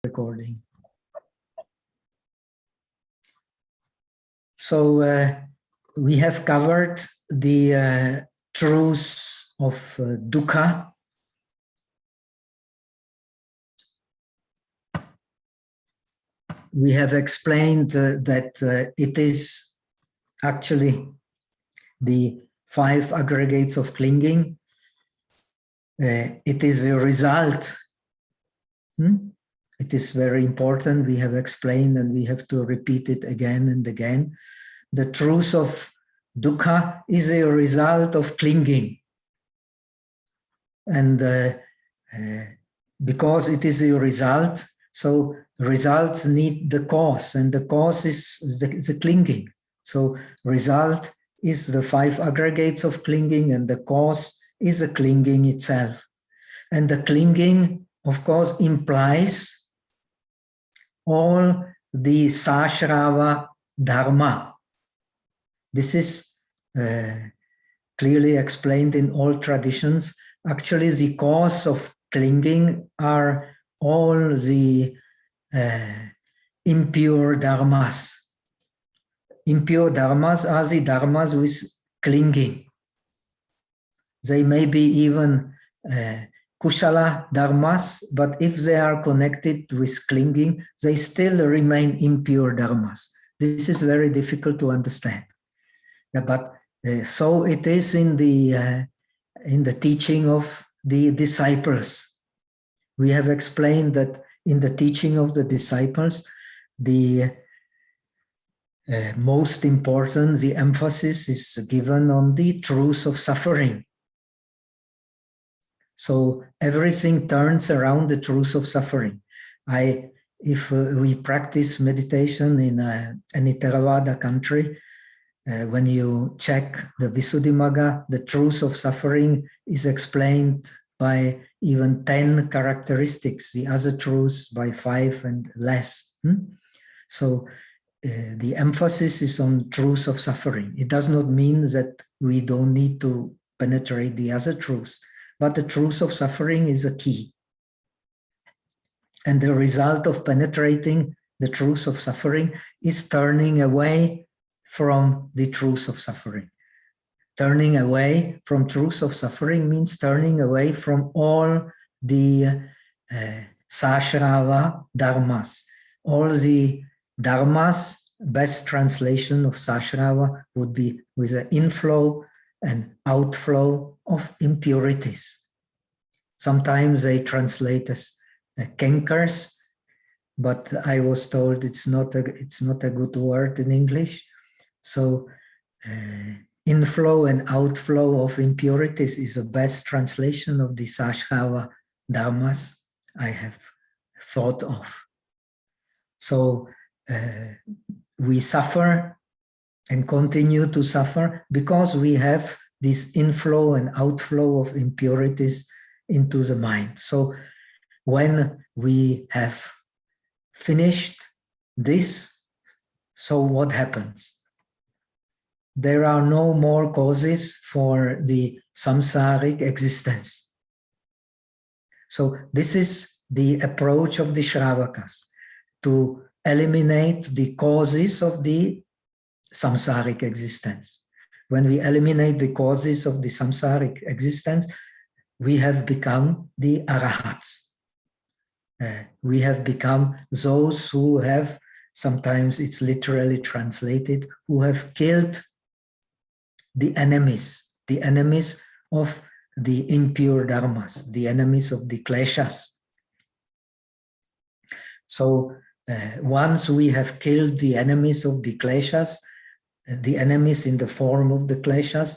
recording. So we have covered the truths of dukkha. We have explained that it is actually the 5 aggregates of clinging. It is a result. It is very important. We have explained and we have to repeat it again and again. The truth of dukkha is a result of clinging. And because it is a result, so results need the cause, and the cause is the clinging. So result is the 5 aggregates of clinging, and the cause is the clinging itself. And the clinging, of course, implies all the sashrava dharma. This is clearly explained in all traditions. Actually, the cause of clinging are all the impure dharmas. Impure dharmas are the dharmas with clinging. They may be even kusala dharmas, but if they are connected with clinging, they still remain impure dharmas. This is very difficult to understand. But so it is in the teaching of the disciples. We have explained that in the teaching of the disciples, the most important, the emphasis is given on the truth of suffering. So everything turns around the truth of suffering. If we practice meditation in any Theravada country, when you check the Visuddhimagga, the truth of suffering is explained by even 10 characteristics, the other truths by 5 and less. So the emphasis is on truth of suffering. It does not mean that we don't need to penetrate the other truths, but the truth of suffering is a key. And the result of penetrating the truth of suffering is turning away from the truth of suffering. Turning away from truth of suffering means turning away from all the sashrava dharmas. All the dharmas, best translation of sashrava would be with an inflow and outflow of impurities. Sometimes they translate as cankers, but I was told it's not a good word in English. So inflow and outflow of impurities is the best translation of the sashrava dharmas I have thought of. So we suffer and continue to suffer because we have this inflow and outflow of impurities into the mind. So when we have finished this, so what happens? There are no more causes for the samsaric existence. So this is the approach of the Shravakas, to eliminate the causes of the samsaric existence. When we eliminate the causes of the samsaric existence, we have become the arahats. We have become those who have, sometimes it's literally translated, who have killed the enemies of the impure dharmas, the enemies of the kleshas. So once we have killed the enemies of the kleshas, the enemies in the form of the kleshas,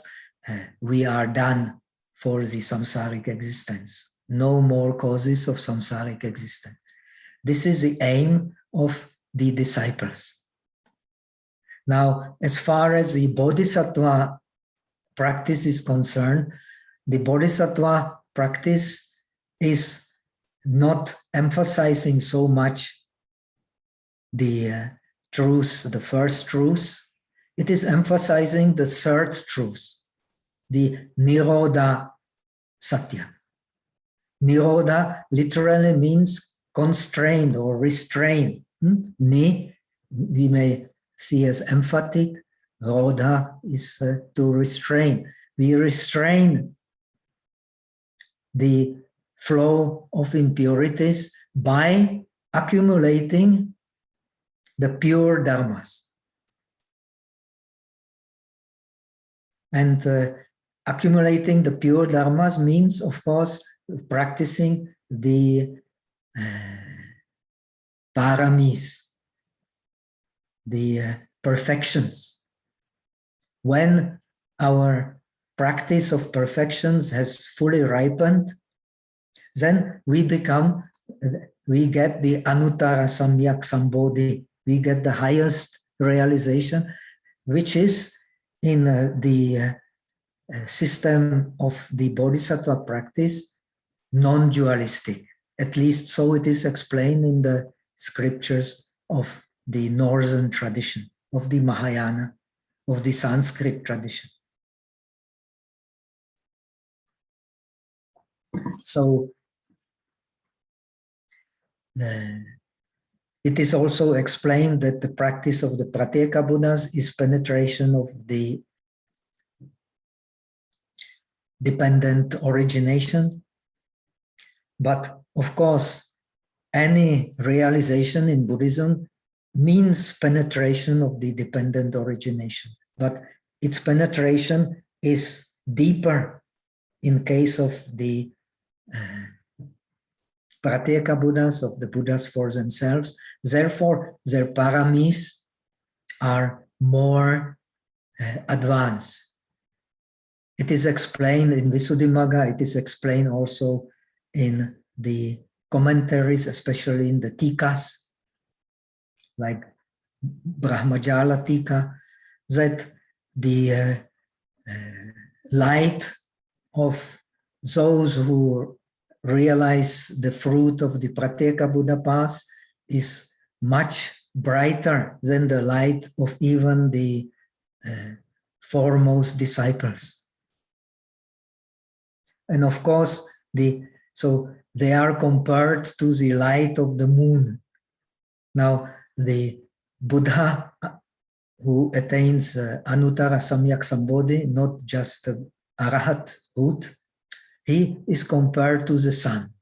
we are done for the samsaric existence. No more causes of samsaric existence. This is the aim of the disciples. Now, as far as the bodhisattva practice is concerned, the bodhisattva practice is not emphasizing so much the truth, the first truth. It is emphasizing the third truth, the Nirodha Satya. Nirodha literally means constrained or restrained. Ni, we may see as emphatic. Rodha is to restrain. We restrain the flow of impurities by accumulating the pure dharmas. And accumulating the pure dharmas means, of course, practicing the paramis, the perfections. When our practice of perfections has fully ripened, then we get the Anuttara Samyak Sambodhi, we get the highest realization, which is in the system of the bodhisattva practice, non-dualistic. At least so it is explained in the scriptures of the northern tradition, of the Mahayana, of the Sanskrit tradition. So it is also explained that the practice of the Pratyeka Buddhas is penetration of the dependent origination. But of course, any realization in Buddhism means penetration of the dependent origination. But its penetration is deeper in case of the Pratyeka Buddhas, of the Buddhas for themselves. Therefore, their paramis are more advanced. It is explained in Visuddhimagga, it is explained also in the commentaries, especially in the Tikas, like Brahmajala Tika, that the light of those who realize the fruit of the Pratyeka Buddha path is much brighter than the light of even the foremost disciples. And of course, so they are compared to the light of the moon. Now, the Buddha who attains Anuttara Samyak Sambodhi, not just Arahat Hood, he is compared to the sun.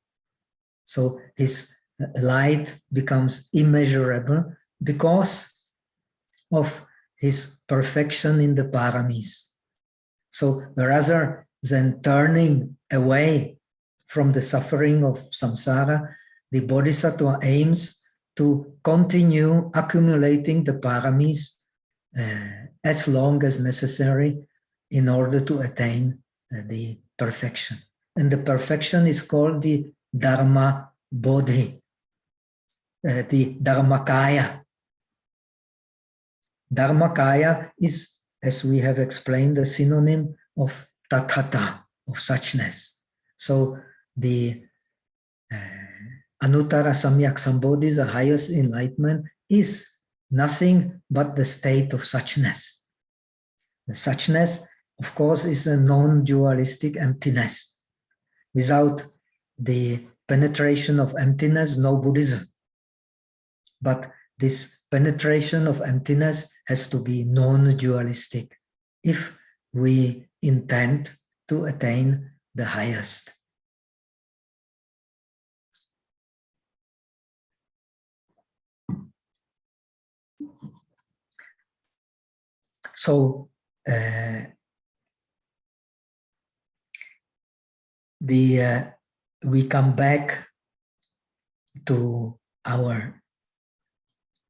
So his light becomes immeasurable because of his perfection in the paramis. So rather than turning away from the suffering of samsara, the bodhisattva aims to continue accumulating the paramis as long as necessary in order to attain the perfection. And the perfection is called the Dharma Bodhi, the Dharmakaya. Dharmakaya is, as we have explained, the synonym of Tathata, of suchness. So the Anuttara Samyak Sambodhi, the highest enlightenment, is nothing but the state of suchness. The suchness, of course, is a non-dualistic emptiness. Without the penetration of emptiness, no Buddhism. But this penetration of emptiness has to be non-dualistic if we intend to attain the highest. So we come back to our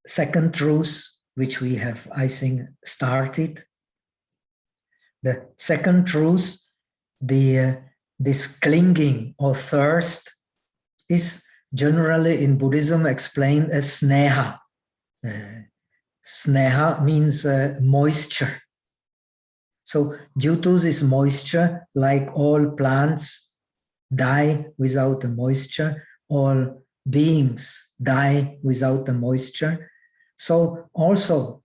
second truth, which we have, I think, started. The second truth, this clinging or thirst, is generally in Buddhism explained as sneha. Sneha means moisture. So due to this moisture, like all plants die without the moisture, all beings die without the moisture. So also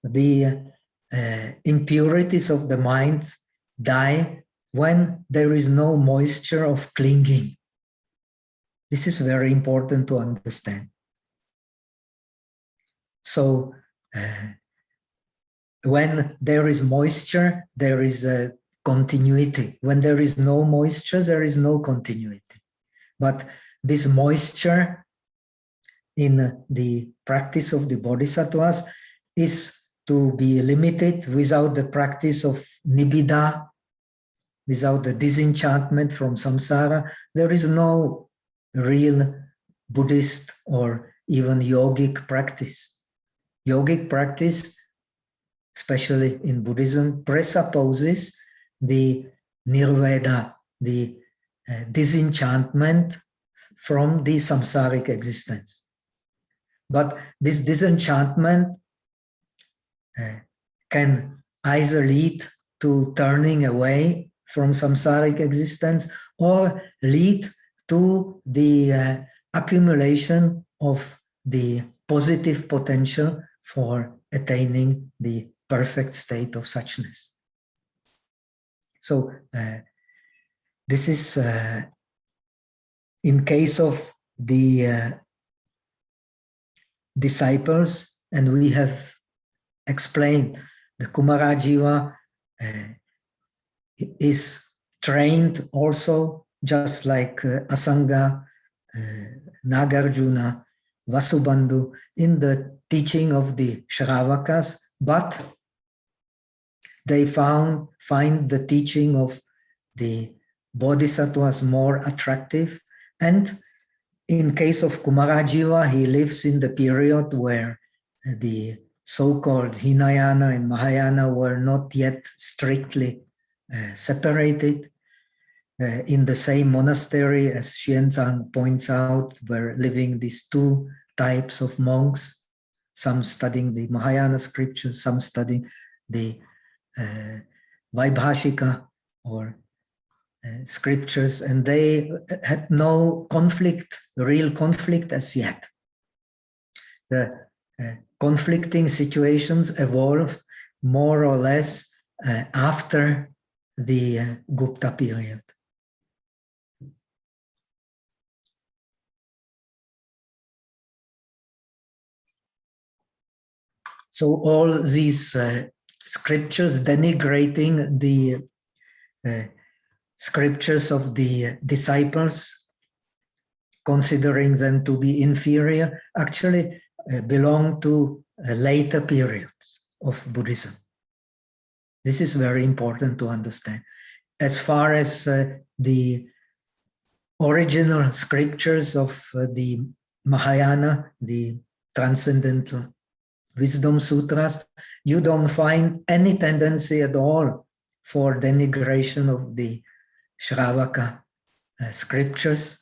the impurities of the mind die when there is no moisture of clinging. This is very important to understand. So when there is moisture, there is a continuity. When there is no moisture, there is no continuity. But this moisture in the practice of the bodhisattvas is to be limited without the practice of nibbida, without the disenchantment from samsara. There is no real Buddhist or even yogic practice. Yogic practice, especially in Buddhism, presupposes the nirvana, the disenchantment from the samsaric existence. But this disenchantment can either lead to turning away from samsaric existence or lead to the accumulation of the positive potential for attaining the perfect state of suchness. So this is in case of the disciples, and we have explained the Kumarajiva is trained also just like Asanga, Nagarjuna, Vasubandhu in the teaching of the Shravakas, but they find the teaching of the bodhisattvas more attractive. And in case of Kumarajiva, he lives in the period where the so-called Hinayana and Mahayana were not yet strictly separated. In the same monastery, as Xuanzang points out, were living these two types of monks, some studying the Mahayana scriptures, some studying the Vaibhashika or scriptures, and they had no conflict, real conflict as yet. The conflicting situations evolved more or less after the Gupta period. So all these scriptures denigrating the scriptures of the disciples, considering them to be inferior, actually belong to later periods of Buddhism. This is very important to understand. As far as the original scriptures of the Mahayana, the Transcendental Wisdom Sutras, you don't find any tendency at all for denigration of the Shravaka scriptures.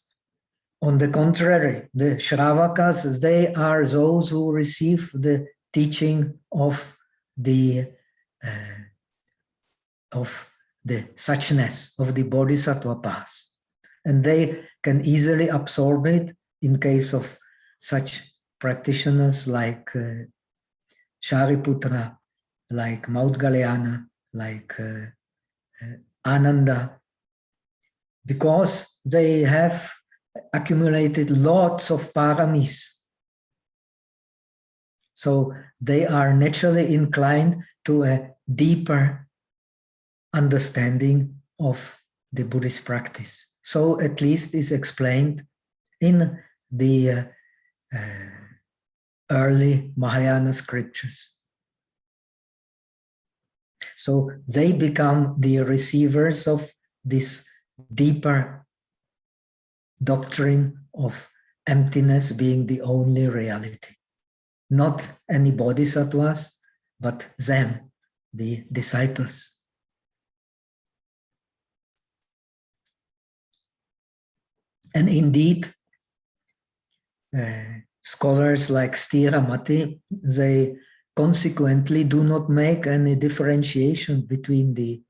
On the contrary, the Shravakas, they are those who receive the teaching of the suchness, of the bodhisattva path. And they can easily absorb it in case of such practitioners like Shariputra, like Maudgalyana, like Ananda, because they have accumulated lots of paramis. So they are naturally inclined to a deeper understanding of the Buddhist practice. So at least is explained in the early Mahayana scriptures. So they become the receivers of this deeper doctrine of emptiness being the only reality. Not any bodhisattvas, but them, the disciples. And indeed, scholars like Stiramati, they consequently do not make any differentiation between the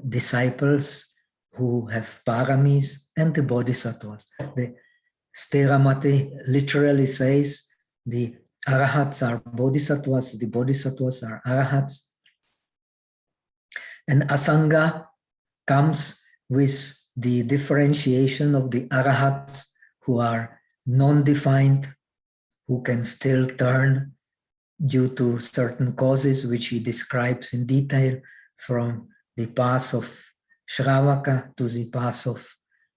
disciples who have paramis and the bodhisattvas. The Stiramati literally says the arahats are bodhisattvas, the bodhisattvas are arahats. And Asanga comes with the differentiation of the arahats who are non-defined, who can still turn due to certain causes, which he describes in detail, from the path of Shravaka to the path of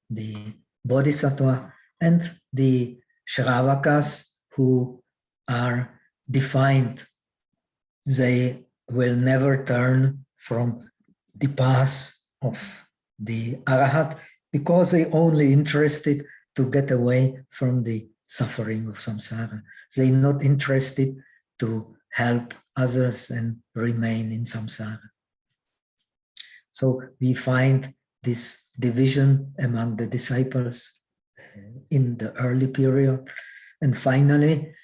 the bodhisattva, and the Shravakas who are defined. They will never turn from the path of the arahat because they only interested to get away from the suffering of samsara. They're not interested to help others and remain in samsara. So we find this division among the disciples in the early period. And finally,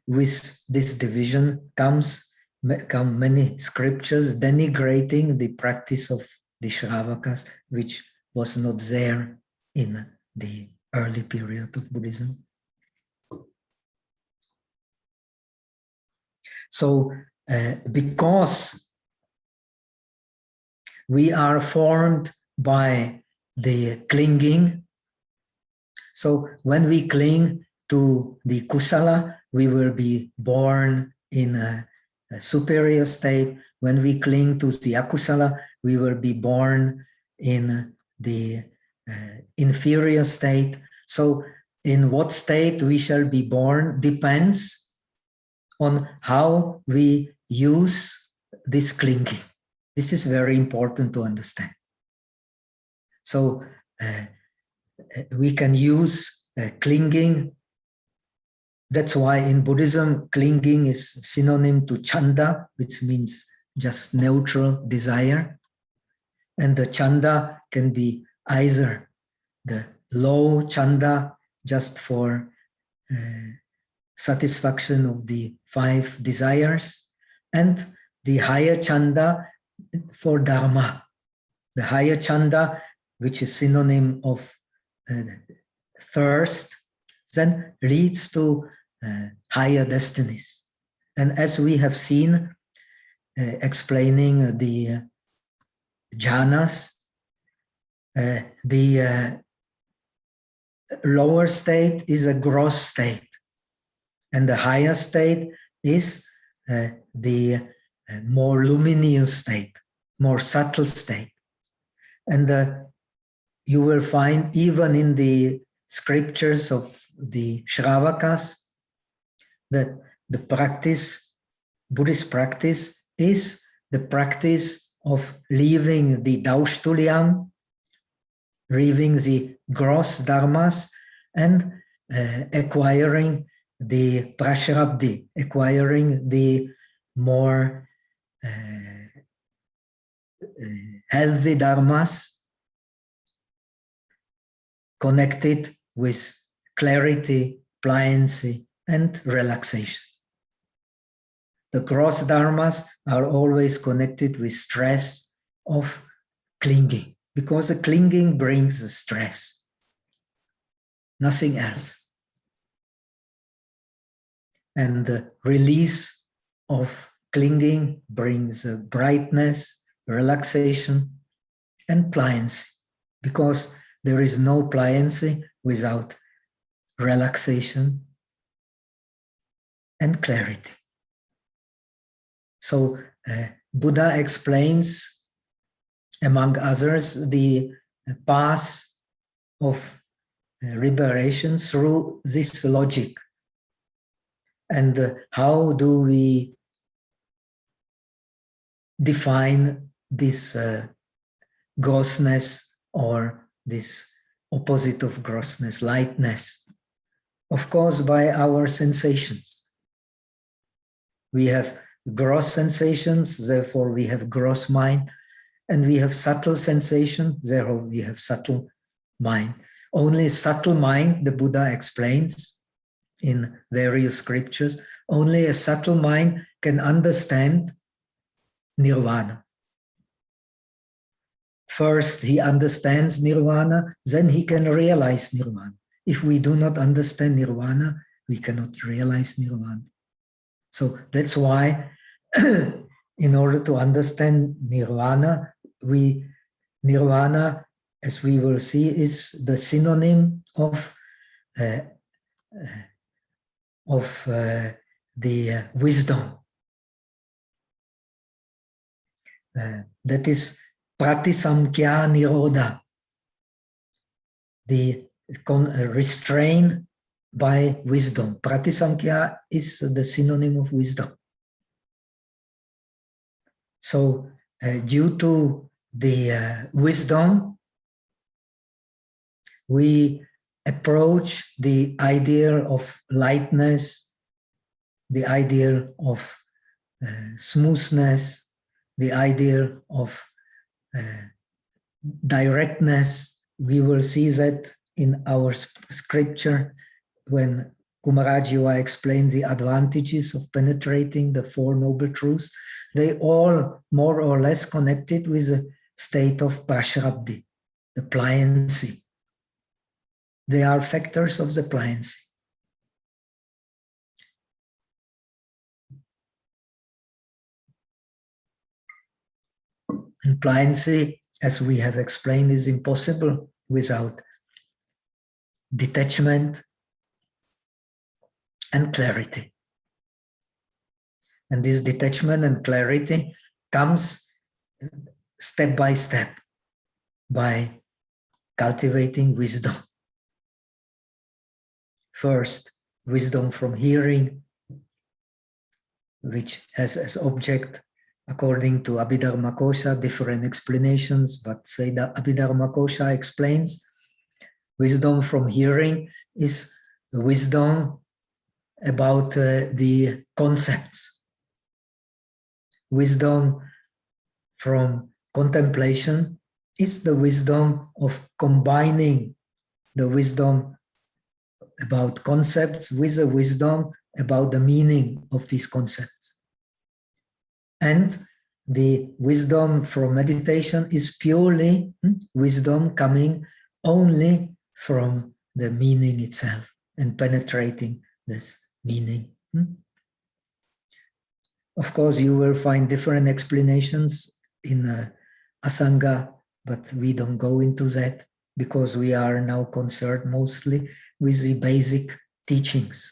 with this division come many scriptures denigrating the practice of the Shravakas, which was not there in the early period of Buddhism. So because we are formed by the clinging, so when we cling to the kusala, we will be born in a superior state. When we cling to the akusala, we will be born in the inferior state. So in what state we shall be born depends on how we use this clinging. This is very important to understand. So we can use clinging. That's why in Buddhism, clinging is synonym to chanda, which means just neutral desire. And the chanda can be either the low chanda, just for satisfaction of the 5 desires, and the higher chanda for dharma. The higher chanda, which is synonym of thirst, then leads to higher destinies. And as we have seen, explaining the jhanas, the lower state is a gross state, and the higher state is the more luminous state, more subtle state. And you will find even in the scriptures of the Shravakas that the practice, Buddhist practice, is the practice of leaving the Daushtulyam, leaving the gross dharmas, and acquiring the prashrabdi, acquiring the more healthy dharmas connected with clarity, pliancy, and relaxation. The gross dharmas are always connected with stress of clinging, because the clinging brings the stress, nothing else. And the release of clinging brings brightness, relaxation, and pliancy, because there is no pliancy without relaxation and clarity. So Buddha explains, among others, the path of liberation through this logic. And how do we define this grossness, or this opposite of grossness, lightness? Of course, by our sensations. We have gross sensations, therefore we have gross mind, and we have subtle sensation, therefore we have subtle mind. Only subtle mind, the Buddha explains in various scriptures, only a subtle mind can understand nirvana. First, he understands nirvana, then he can realize nirvana. If we do not understand nirvana, we cannot realize nirvana. So that's why, in order to understand nirvana, nirvana as we will see, is the synonym of the wisdom. That is pratisamkhya nirodha, the restraint by wisdom. Pratisamkhya is the synonym of wisdom. So due to the wisdom, we approach the idea of lightness, the idea of smoothness, the idea of directness. We will see that in our scripture when Kumarajiva explains the advantages of penetrating the Four Noble Truths. They all more or less connected with the state of prashrabdhi, the pliancy. They are factors of the pliancy. And pliancy, as we have explained, is impossible without detachment and clarity. And this detachment and clarity comes step by step by cultivating wisdom. First, wisdom from hearing, which has as object, according to Abhidharmakosa, different explanations, but say that Abhidharmakosa explains wisdom from hearing is wisdom about the concepts. Wisdom from contemplation is the wisdom of combining the wisdom about concepts with the wisdom about the meaning of these concepts. And the wisdom from meditation is purely wisdom coming only from the meaning itself and penetrating this meaning. Of course, you will find different explanations in Asanga, but we don't go into that because we are now concerned mostly with the basic teachings.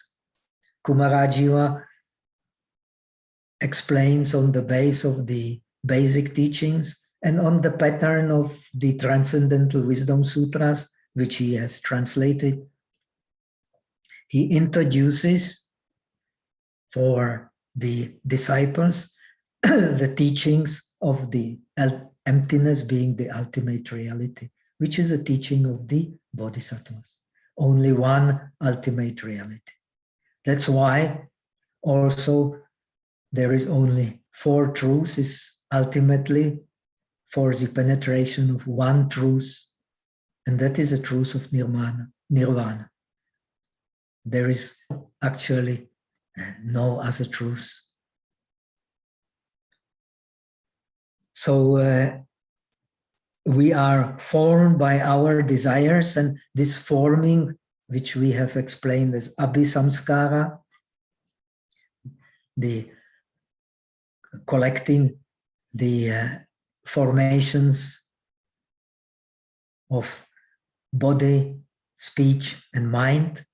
Kumarajiva explains on the base of the basic teachings and on the pattern of the Transcendental Wisdom Sutras, which he has translated. He introduces for the disciples the teachings of the emptiness being the ultimate reality, which is a teaching of the bodhisattvas. Only one ultimate reality. That's why also there is only four truths, is ultimately for the penetration of one truth, and that is the truth of nirvana. There is actually no other truth. So we are formed by our desires, and this forming, which we have explained as abhisamskara, the collecting the formations of body, speech, and mind,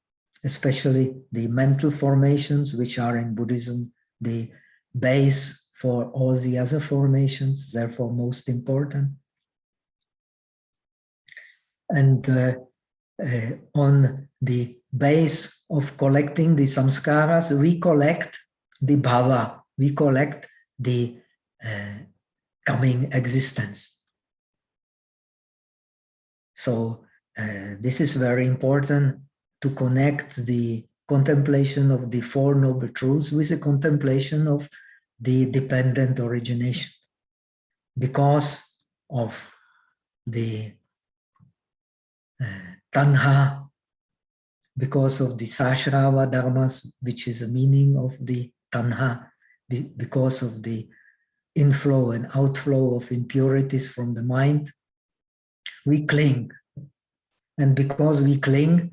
especially the mental formations, which are in Buddhism the base for all the other formations, therefore most important. And on the base of collecting the samskaras, we collect the bhava, we collect the coming existence. So this is very important to connect the contemplation of the Four Noble Truths with the contemplation of the dependent origination. Because of the tanha, because of the sashrava dharmas, which is the meaning of the tanha, because of the inflow and outflow of impurities from the mind, we cling. And because we cling,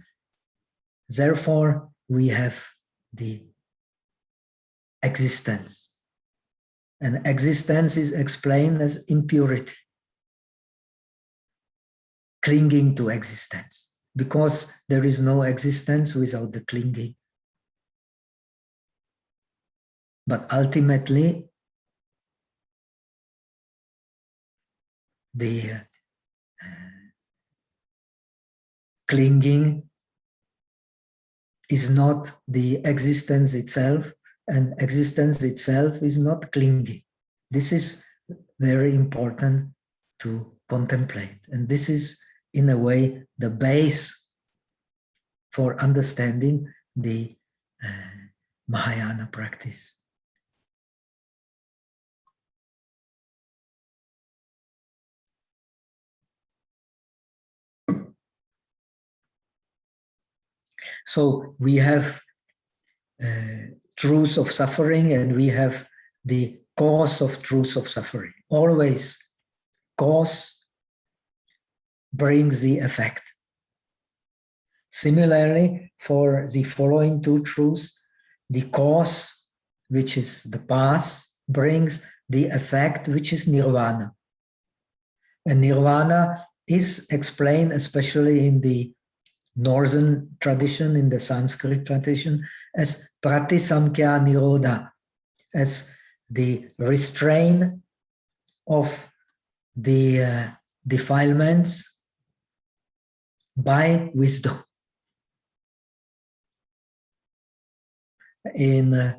therefore we have the existence. And existence is explained as impurity. clinging to existence, because there is no existence without the clinging. But ultimately, the clinging is not the existence itself, and existence itself is not clinging. This is very important to contemplate. And this is, in a way, the base for understanding the Mahayana practice. So we have truth of suffering, and we have the cause of truth of suffering. Always cause brings the effect. Similarly, for the following two truths, the cause, which is the path, brings the effect, which is nirvana. And nirvana is explained, especially in the northern tradition, in the Sanskrit tradition, as pratisamkhya nirodha, as the restraint of the defilements by wisdom. In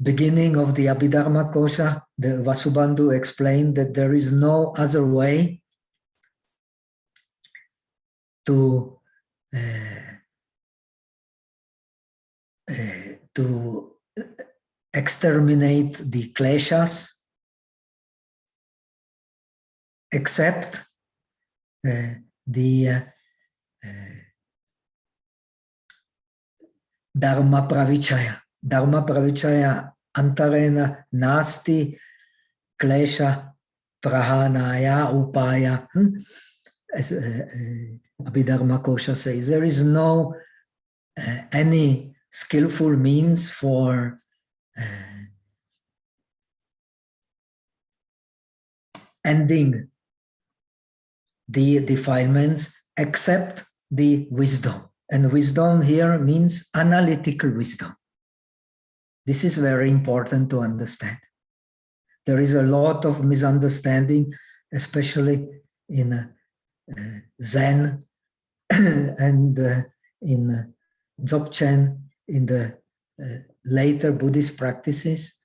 beginning of the Abhidharmakosa, the Vasubandhu explained that there is no other way to exterminate the kleshas except the Dharma pravichaya. Dharma pravichaya antarena nasti klesha prahanaya upaya. As Abhidharmakosa says, there is no any skillful means for ending the defilements except the wisdom. And wisdom here means analytical wisdom. This is very important to understand. There is a lot of misunderstanding, especially in Zen and in Dzogchen, in the later Buddhist practices.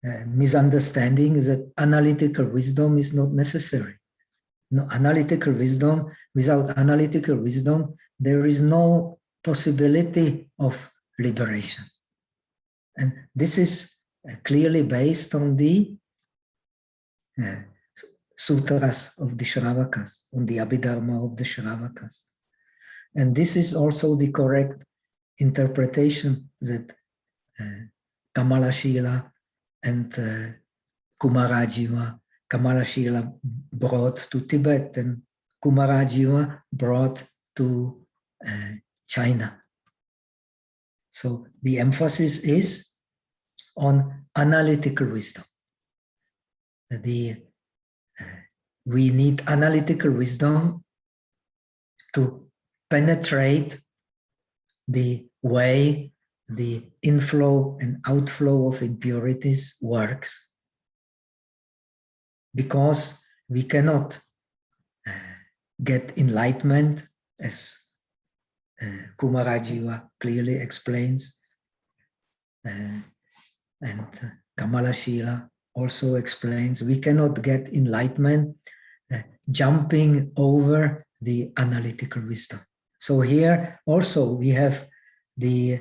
Misunderstanding is that analytical wisdom is not necessary. No, analytical wisdom, without analytical wisdom, there is no possibility of liberation. And this is clearly based on the sutras of the Shravakas, on the Abhidharma of the Shravakas. And this is also the correct interpretation that Kamalashila and Kumarajiva, Kamalashila brought to Tibet and Kumarajiva brought to China. So the emphasis is on analytical wisdom. We need analytical wisdom to penetrate the way the inflow and outflow of impurities works, because we cannot get enlightenment, as Kumarajiva clearly explains, and Kamalashila also explains, we cannot get enlightenment jumping over the analytical wisdom. So here also we have the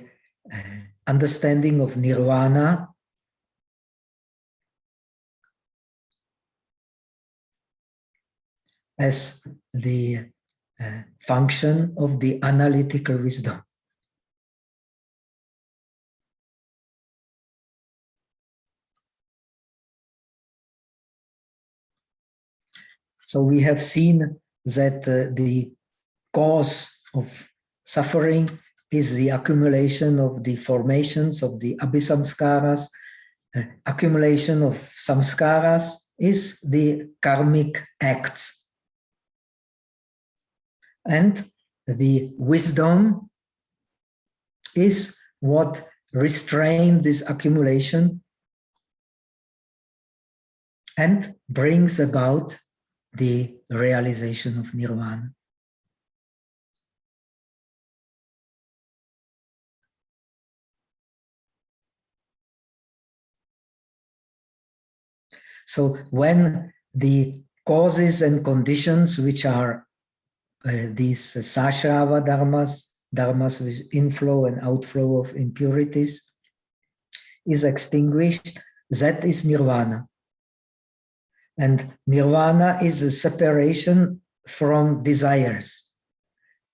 understanding of nirvana as the function of the analytical wisdom. So we have seen that the cause of suffering is the accumulation of the formations of the abhisamskaras. Accumulation of samskaras is the karmic acts. And the wisdom is what restrains this accumulation and brings about the realization of nirvana. So when the causes and conditions, which are these sashrava dharmas, dharmas with inflow and outflow of impurities, is extinguished, that is nirvana. And nirvana is a separation from desires.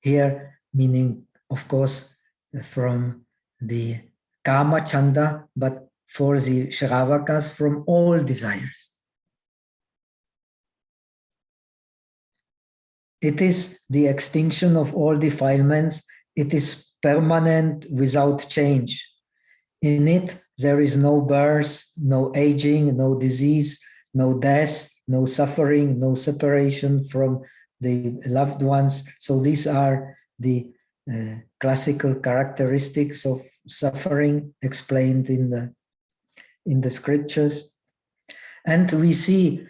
Here, meaning, of course, from the kama chanda, but for the Shravakas, from all desires. It is the extinction of all defilements. It is permanent without change. In it, there is no birth, no aging, no disease, no death, no suffering, no separation from the loved ones. So these are the classical characteristics of suffering explained in the scriptures. And we see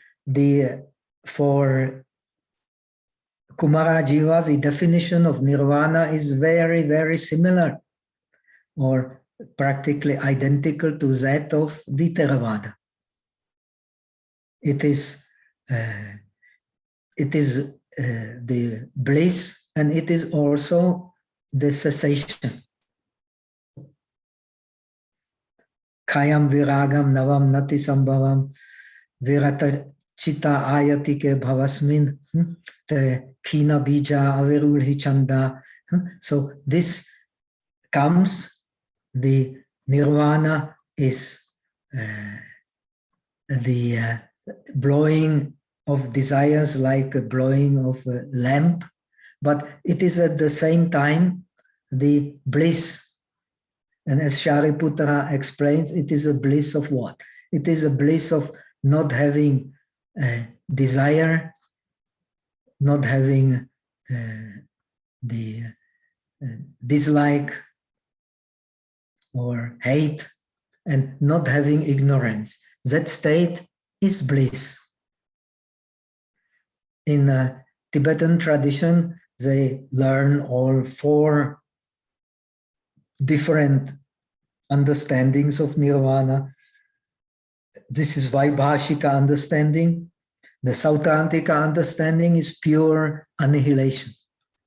for Kumarajiva, the definition of nirvana is very, very similar or practically identical to that of the Theravada. It is the bliss, and it is also the cessation. Kayam viragam navam nati sambhavam virata chitta ayatike bhavasmin te kina bija avirulhi chanda. So this comes, the nirvana is the blowing of desires like a blowing of a lamp, but it is at the same time the bliss. And as Shariputra explains, it is a bliss of what? It is a bliss of not having desire, not having the dislike or hate, and not having ignorance. That state is bliss. In Tibetan tradition, they learn all four different understandings of nirvana. This is Vaibhashika understanding. The Sautrantika understanding is pure annihilation.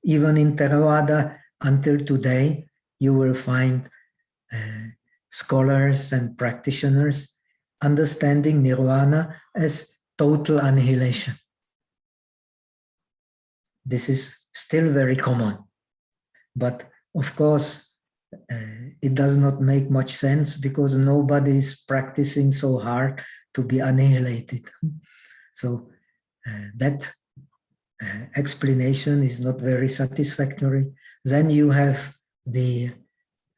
Even in Theravada, until today, you will find scholars and practitioners understanding nirvana as total annihilation. This is still very common, but of course, it does not make much sense because nobody is practicing so hard to be annihilated. So that explanation is not very satisfactory. Then you have the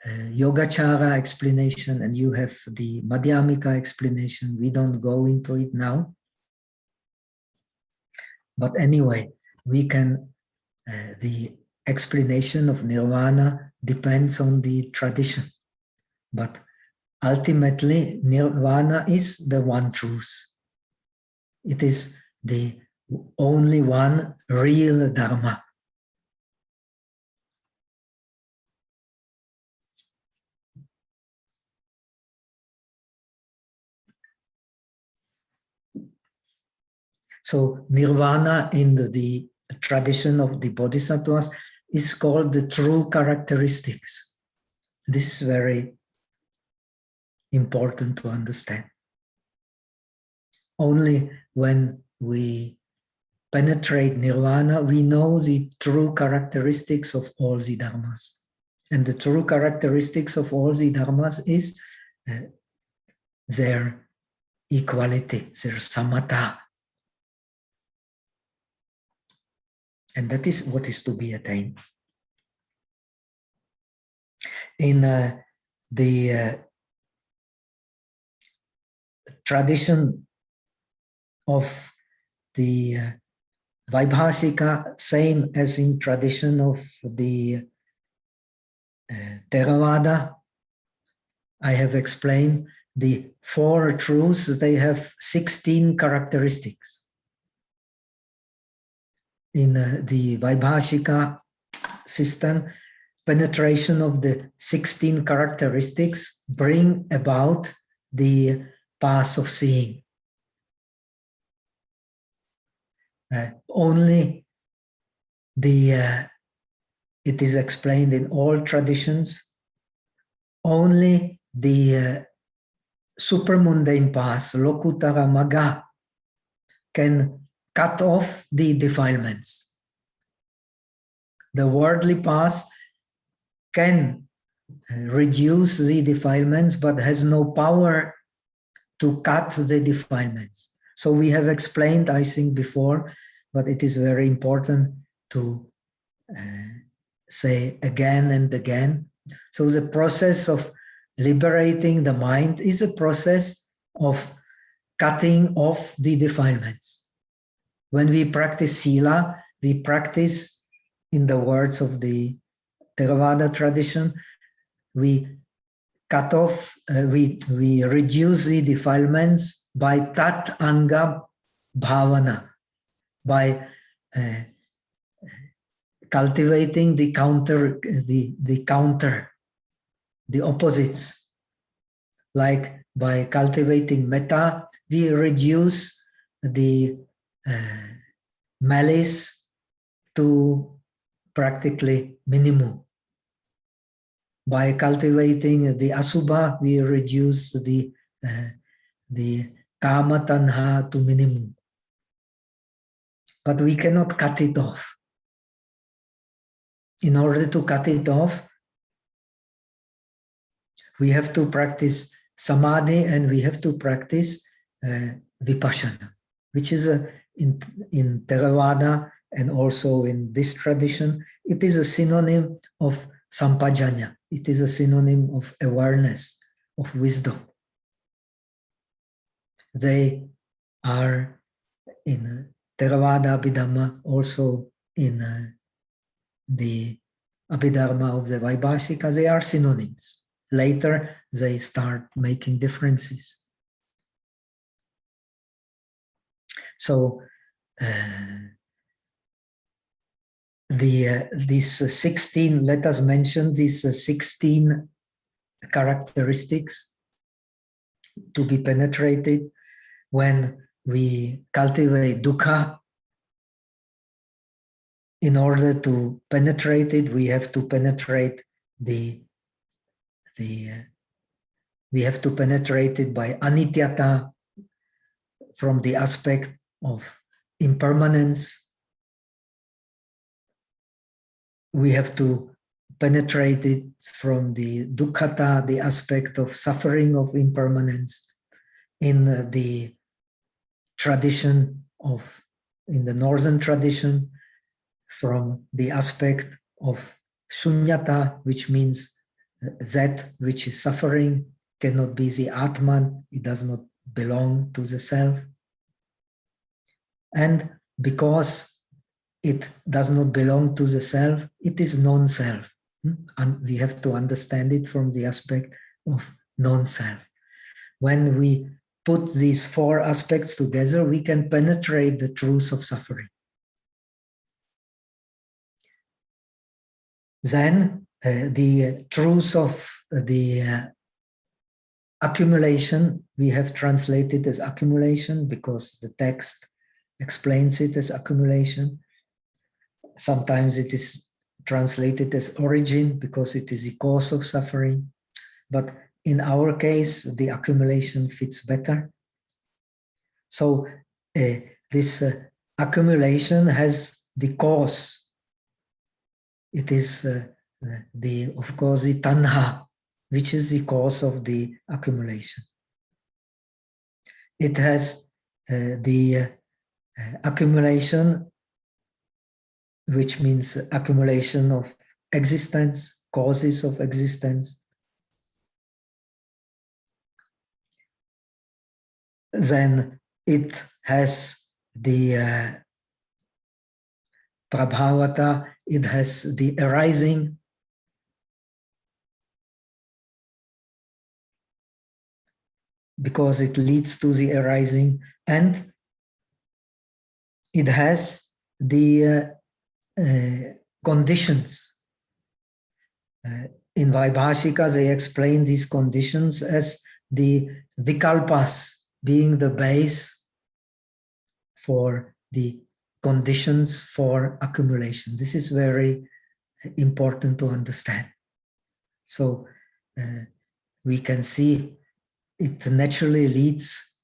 Yogacara explanation and you have the Madhyamika explanation. We don't go into it now. But anyway, we can, the explanation of nirvana depends on the tradition. But ultimately, nirvana is the one truth. It is the only one real Dharma. So nirvana in the tradition of the bodhisattvas is called the true characteristics. This is very important to understand. Only when we penetrate nirvana, we know the true characteristics of all the dharmas. And the true characteristics of all the dharmas is their equality, their samatha. And that is what is to be attained. In the tradition of the Vaibhashika, same as in tradition of the Theravada. I have explained the 4 truths. They have 16 characteristics. In the Vaibhashika system, penetration of the 16 characteristics bring about the path of seeing. Only it is explained in all traditions, only the supermundane path, Lokutara Magga, can cut off the defilements. The worldly path can reduce the defilements, but has no power to cut the defilements. So we have explained, I think, before, but it is very important to say again and again. So the process of liberating the mind is a process of cutting off the defilements. When we practice sila, we practice, in the words of the Theravada tradition, we cut off, we reduce the defilements by tat anga bhavana, by cultivating the counter, the opposites. Like by cultivating metta, we reduce the malice to practically minimum. By cultivating the asubha, we reduce the kama tanha to minimum. But we cannot cut it off. In order to cut it off, we have to practice samadhi and we have to practice vipassana, which is in Theravada and also in this tradition, it is a synonym of sampajanya. It is a synonym of awareness, of wisdom. They are in Theravada Abhidharma, also in the Abhidharma of the Vaibhashika, they are synonyms. Later, they start making differences. So, these 16, let us mention these 16 characteristics to be penetrated when we cultivate dukkha. In order to penetrate it, we have to penetrate we have to penetrate it by anityata, from the aspect of impermanence. We have to penetrate it from the dukkhata, the aspect of suffering of impermanence. In the tradition of, in the northern tradition, from the aspect of shunyata, which means that which is suffering cannot be the Atman, it does not belong to the self. And because it does not belong to the self, it is non-self. And we have to understand it from the aspect of non-self. When we put these 4 aspects together, we can penetrate the truth of suffering. Then the truth of the accumulation, we have translated as accumulation because the text explains it as accumulation. Sometimes it is translated as origin because it is the cause of suffering. But in our case, the accumulation fits better. So this accumulation has the cause. It is of course, the tanha, which is the cause of the accumulation. It has the accumulation, which means accumulation of existence, causes of existence. Then it has the Prabhavata, it has the arising. Because it leads to the arising, and it has the conditions. In Vaibhashika, they explain these conditions as the vikalpas, being the base for the conditions for accumulation. This is very important to understand. So we can see it naturally leads,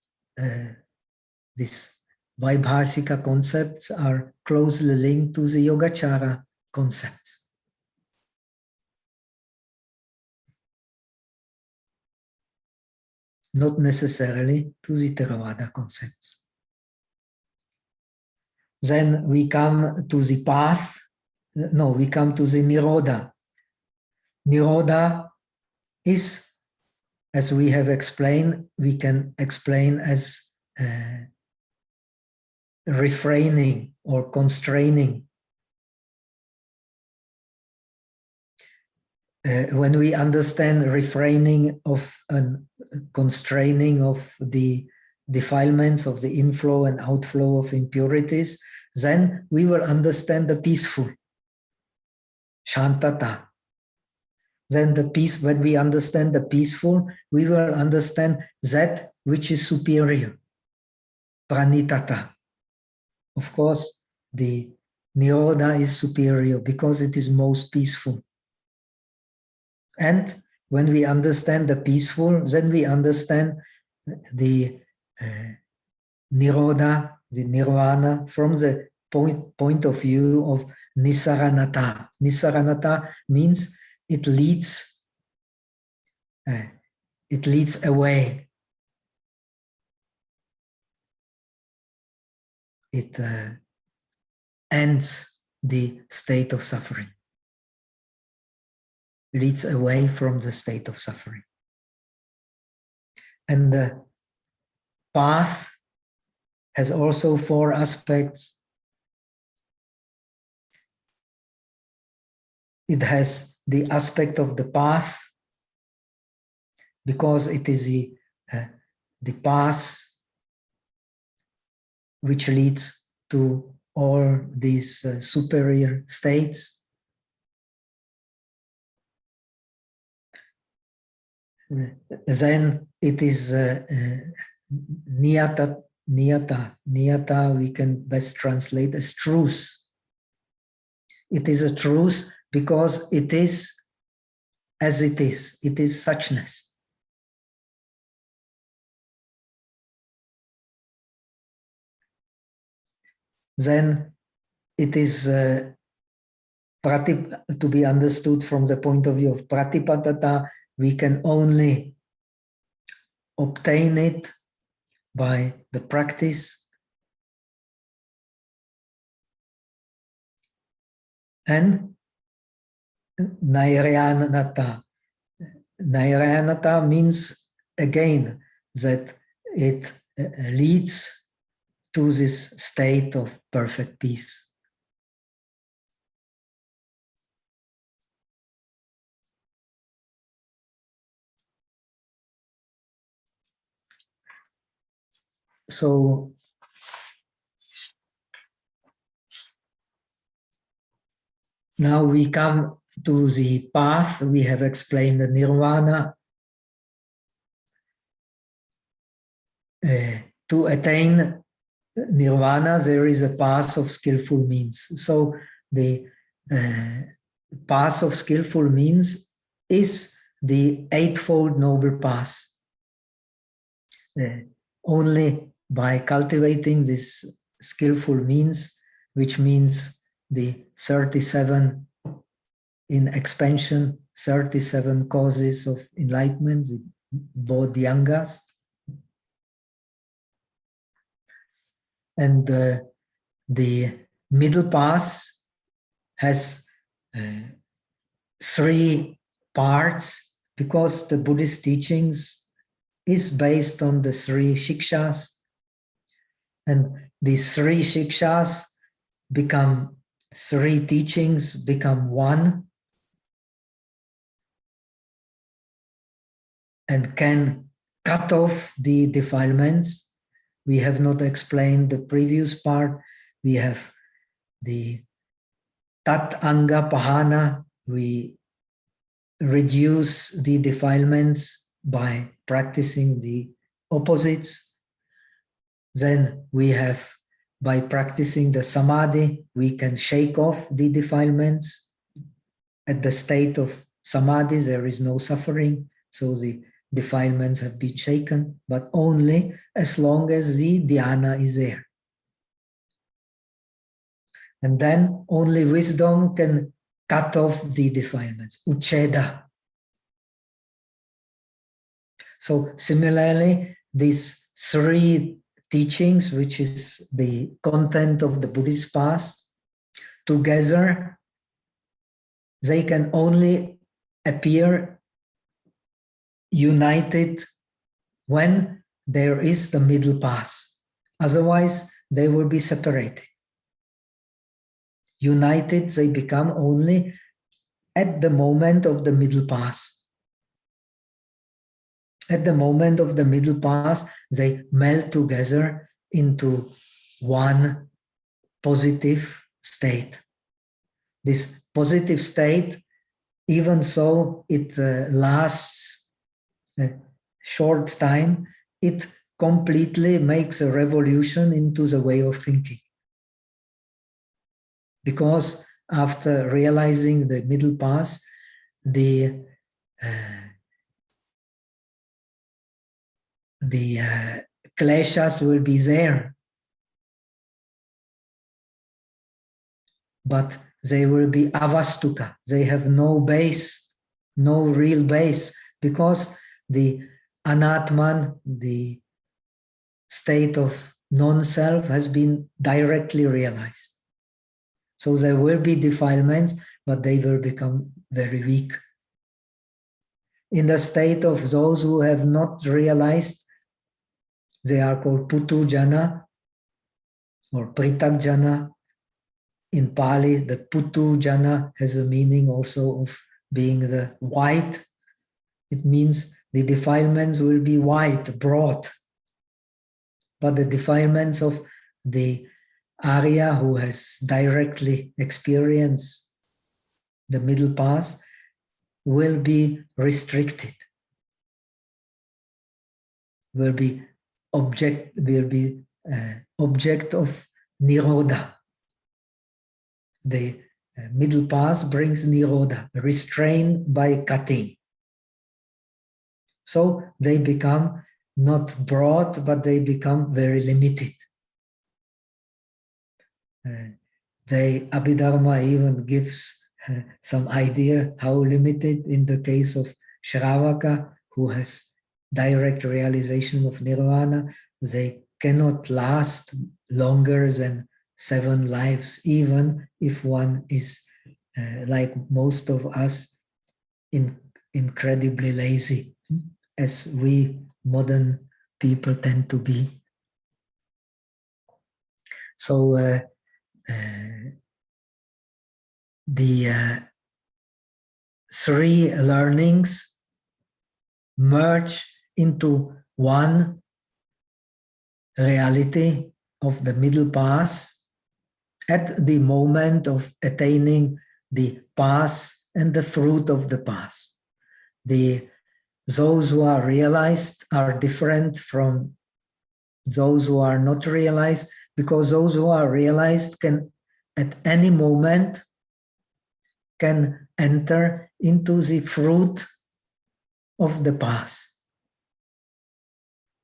these Vaibhashika concepts are closely linked to the Yogacara concepts. Not necessarily to the Theravada concepts. Then we come to the path. No, we come to the Nirodha. Nirodha is, as we have explained, we can explain as refraining or constraining. When we understand refraining of and constraining of the defilements of the inflow and outflow of impurities, then we will understand the peaceful, shantata. Then the peace, when we understand the peaceful, we will understand that which is superior, pranitata. Of course, the Nirodha is superior because it is most peaceful. And when we understand the peaceful, then we understand the Nirodha, the Nirvana, from the point of view of Nisaranata. Nisaranata means it leads away. It ends the state of suffering. Leads away from the state of suffering. And the path has also 4 aspects. It has the aspect of the path, because it is the path which leads to all these superior states. Then it is niyata. Niyata we can best translate as truth. It is a truth because it is as it is. It is suchness. Then it is to be understood from the point of view of pratipadata. We can only obtain it by the practice. And Nairayanata. Nairayanata means again that it leads to this state of perfect peace. So now we come to the path. We have explained the nirvana. To attain nirvana, there is a path of skillful means. So the path of skillful means is the eightfold noble path. Only by cultivating this skillful means, which means the 37 in expansion, 37 causes of enlightenment, the bodhyangas. And the middle path has 3 parts, because the Buddhist teachings is based on the 3 shikshas. And these 3 shikshas become three teachings become one and can cut off the defilements. We have not explained the previous part. We have the tat anga pahana. We reduce the defilements by practicing the opposites. Then we have, by practicing the samadhi, we can shake off the defilements. At the state of samadhi, there is no suffering, so the defilements have been shaken, but only as long as the dhyana is there. And then only wisdom can cut off the defilements, ucheda. So similarly, these three teachings, which is the content of the Buddhist path, together, they can only appear united when there is the middle path. Otherwise, they will be separated. United, they become only at the moment of the middle path. At the moment of the middle path, they melt together into one positive state. This positive state, even so it lasts a short time, it completely makes a revolution into the way of thinking. Because after realizing the middle path, the kleshas will be there, but they will be avastuka. They have no base, no real base, because the anatman, the state of non-self, has been directly realized. So there will be defilements, but they will become very weak. In the state of those who have not realized, they are called putu jana or pritak jana. In Pali, the putu jana has a meaning also of being the white. It means the defilements will be white, broad. But the defilements of the Arya who has directly experienced the middle path will be restricted, will be object of nirodha. The middle path brings nirodha, restrained by cutting. So they become not broad, but they become very limited. Abhidharma even gives some idea how limited in the case of Shravaka, who has direct realization of nirvana. They cannot last longer than 7 lives, even if one is like most of us, incredibly lazy, as we modern people tend to be. So the 3 learnings merge into one reality of the middle path at the moment of attaining the path and the fruit of the path. Those who are realized are different from those who are not realized, because those who are realized can at any moment can enter into the fruit of the path.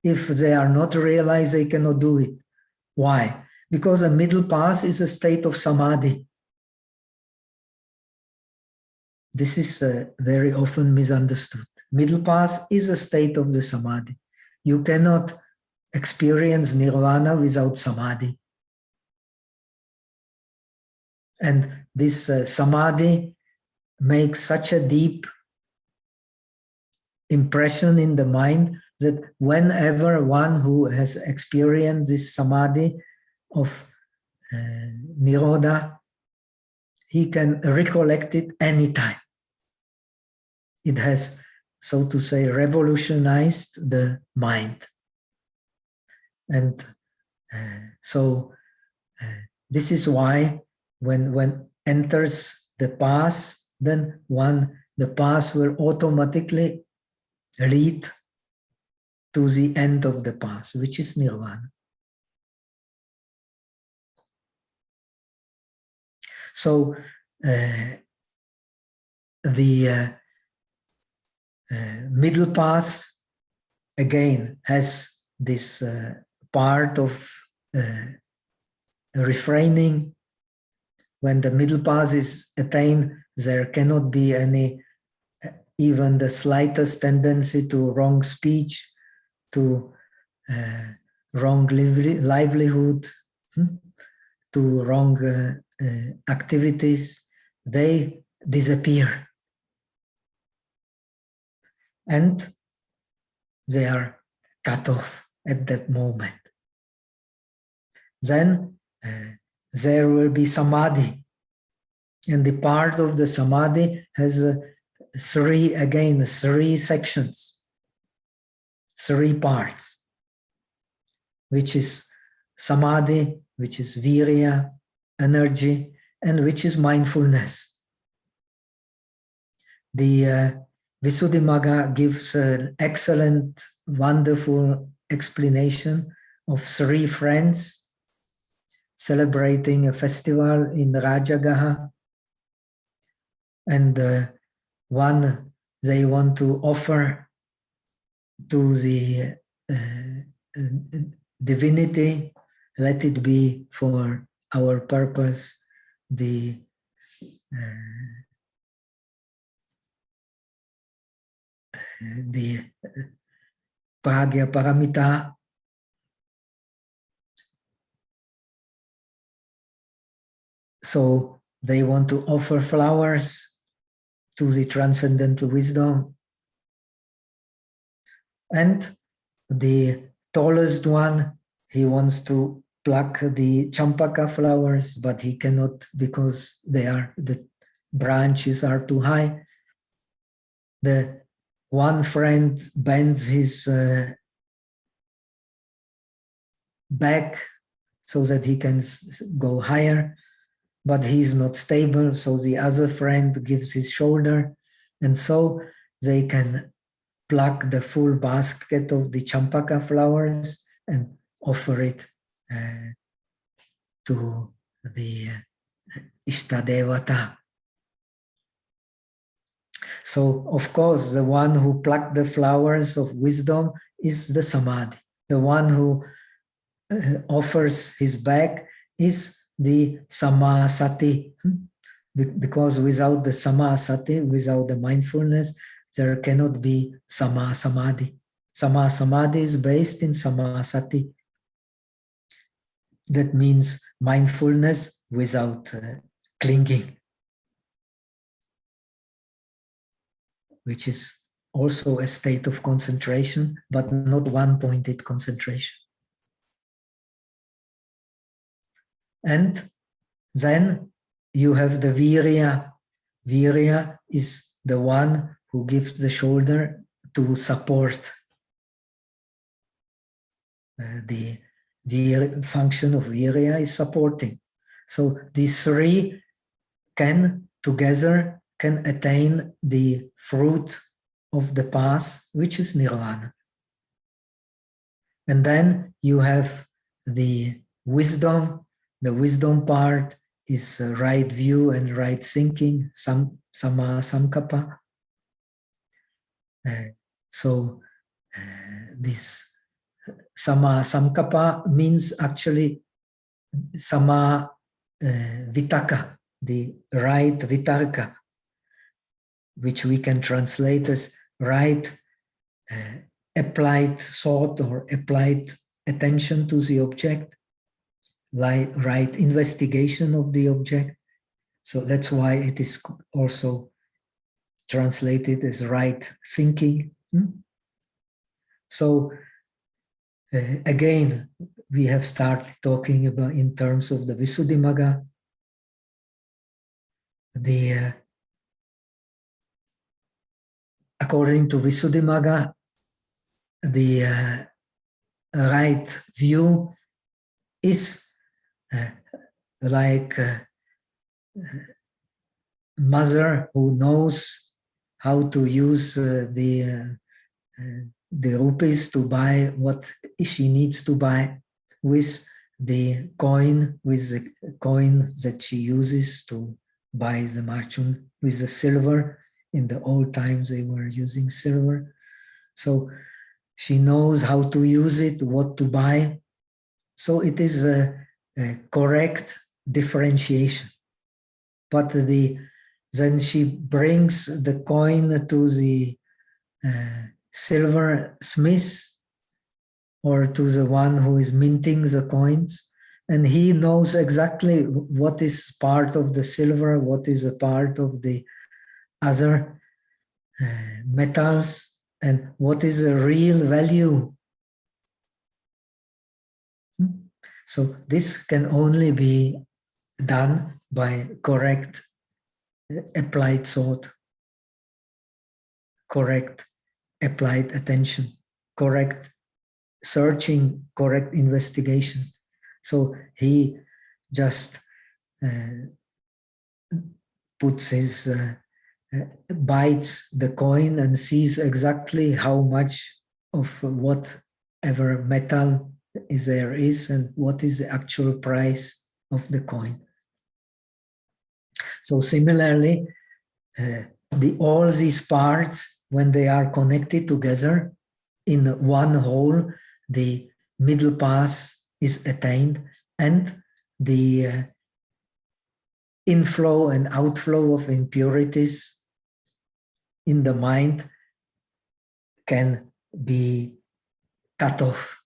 If they are not realized, they cannot do it. Why? Because a middle path is a state of samadhi. This is very often misunderstood. Middle path is a state of the samadhi. You cannot experience nirvana without samadhi. And this samadhi makes such a deep impression in the mind that whenever one who has experienced this samadhi of nirodha he can recollect it anytime. It has, so to say, revolutionized the mind. And so this is why when enters the path, then the path will automatically lead to the end of the path, which is nirvana. So the middle path again has this part of refraining. When the middle path is attained, there cannot be any, even the slightest tendency to wrong speech, to wrong livelihood, to wrong activities. They disappear. And they are cut off at that moment. Then there will be samadhi. And the part of the samadhi has three sections, 3 parts, which is samadhi, which is virya, energy, and which is mindfulness. The Visuddhimagga gives an excellent, wonderful explanation of 3 friends celebrating a festival in Rajagaha. And one they want to offer to the divinity, let it be for our purpose, the Pragya Paramita. So they want to offer flowers to the transcendental wisdom. And the tallest one, he wants to pluck the champaka flowers, but he cannot because the branches are too high. The one friend bends his back so that he can go higher, but he's not stable, so the other friend gives his shoulder, and so they can pluck the full basket of the champaka flowers and offer it to the Ishtadevata. So, of course, the one who plucked the flowers of wisdom is the samadhi. The one who offers his back is the samasati, because without the samasati, without the mindfulness, there cannot be samadhi. Samadhi is based in samasati. That means mindfulness without clinging, which is also a state of concentration, but not one-pointed concentration. And then you have the virya. Virya is the one who gives the shoulder to support. The function of virya is supporting. So these 3 together can attain the fruit of the path, which is nirvana. And then you have the wisdom. The wisdom part is right view and right thinking, sama sankappa. So this sama sankappa means actually sama vitaka, the right vitarka, which we can translate as right applied thought or applied attention to the object, like right investigation of the object. So that's why it is also translated as right thinking. So again, we have started talking about in terms of the Visuddhimagga. according to Visuddhimagga, the right view is like a mother who knows how to use the rupees to buy what she needs to buy with the coin that she uses to buy the marchun, with the silver. In the old times they were using silver. So she knows how to use it, what to buy. So it is a correct differentiation. But then she brings the coin to the silversmith or to the one who is minting the coins, and he knows exactly what is part of the silver, what is a part of the other metals, and what is the real value. So this can only be done by correct applied thought, correct applied attention, correct searching, correct investigation. So he just puts his bites the coin and sees exactly how much of whatever metal there is and what is the actual price of the coin. So similarly, all these parts, when they are connected together in one whole, the middle path is attained, and the inflow and outflow of impurities in the mind can be cut off.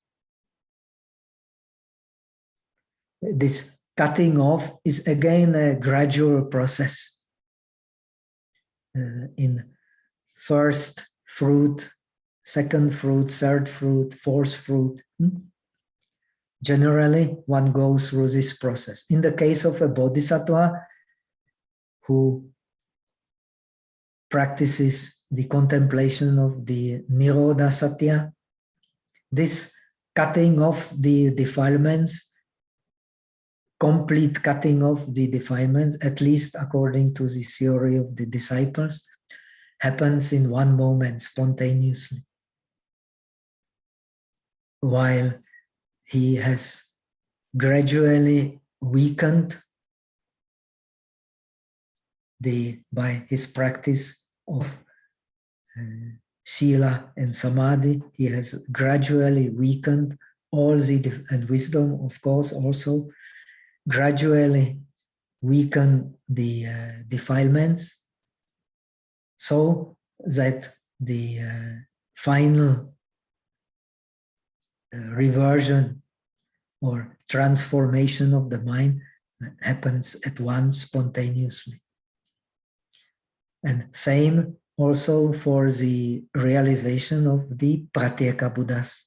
This cutting off is again a gradual process. In first fruit, second fruit, third fruit, fourth fruit. Generally, one goes through this process. In the case of a bodhisattva who practices the contemplation of the Nirodha Satya, this cutting off the defilements, complete cutting off the defilements, at least according to the theory of the disciples, happens in one moment spontaneously, while he has gradually weakened by his practice of Sila and Samadhi. He has gradually weakened all the, and wisdom, of course, also gradually weaken the defilements, so that the final reversion or transformation of the mind happens at once spontaneously. And same also for the realization of the Pratyeka Buddhas.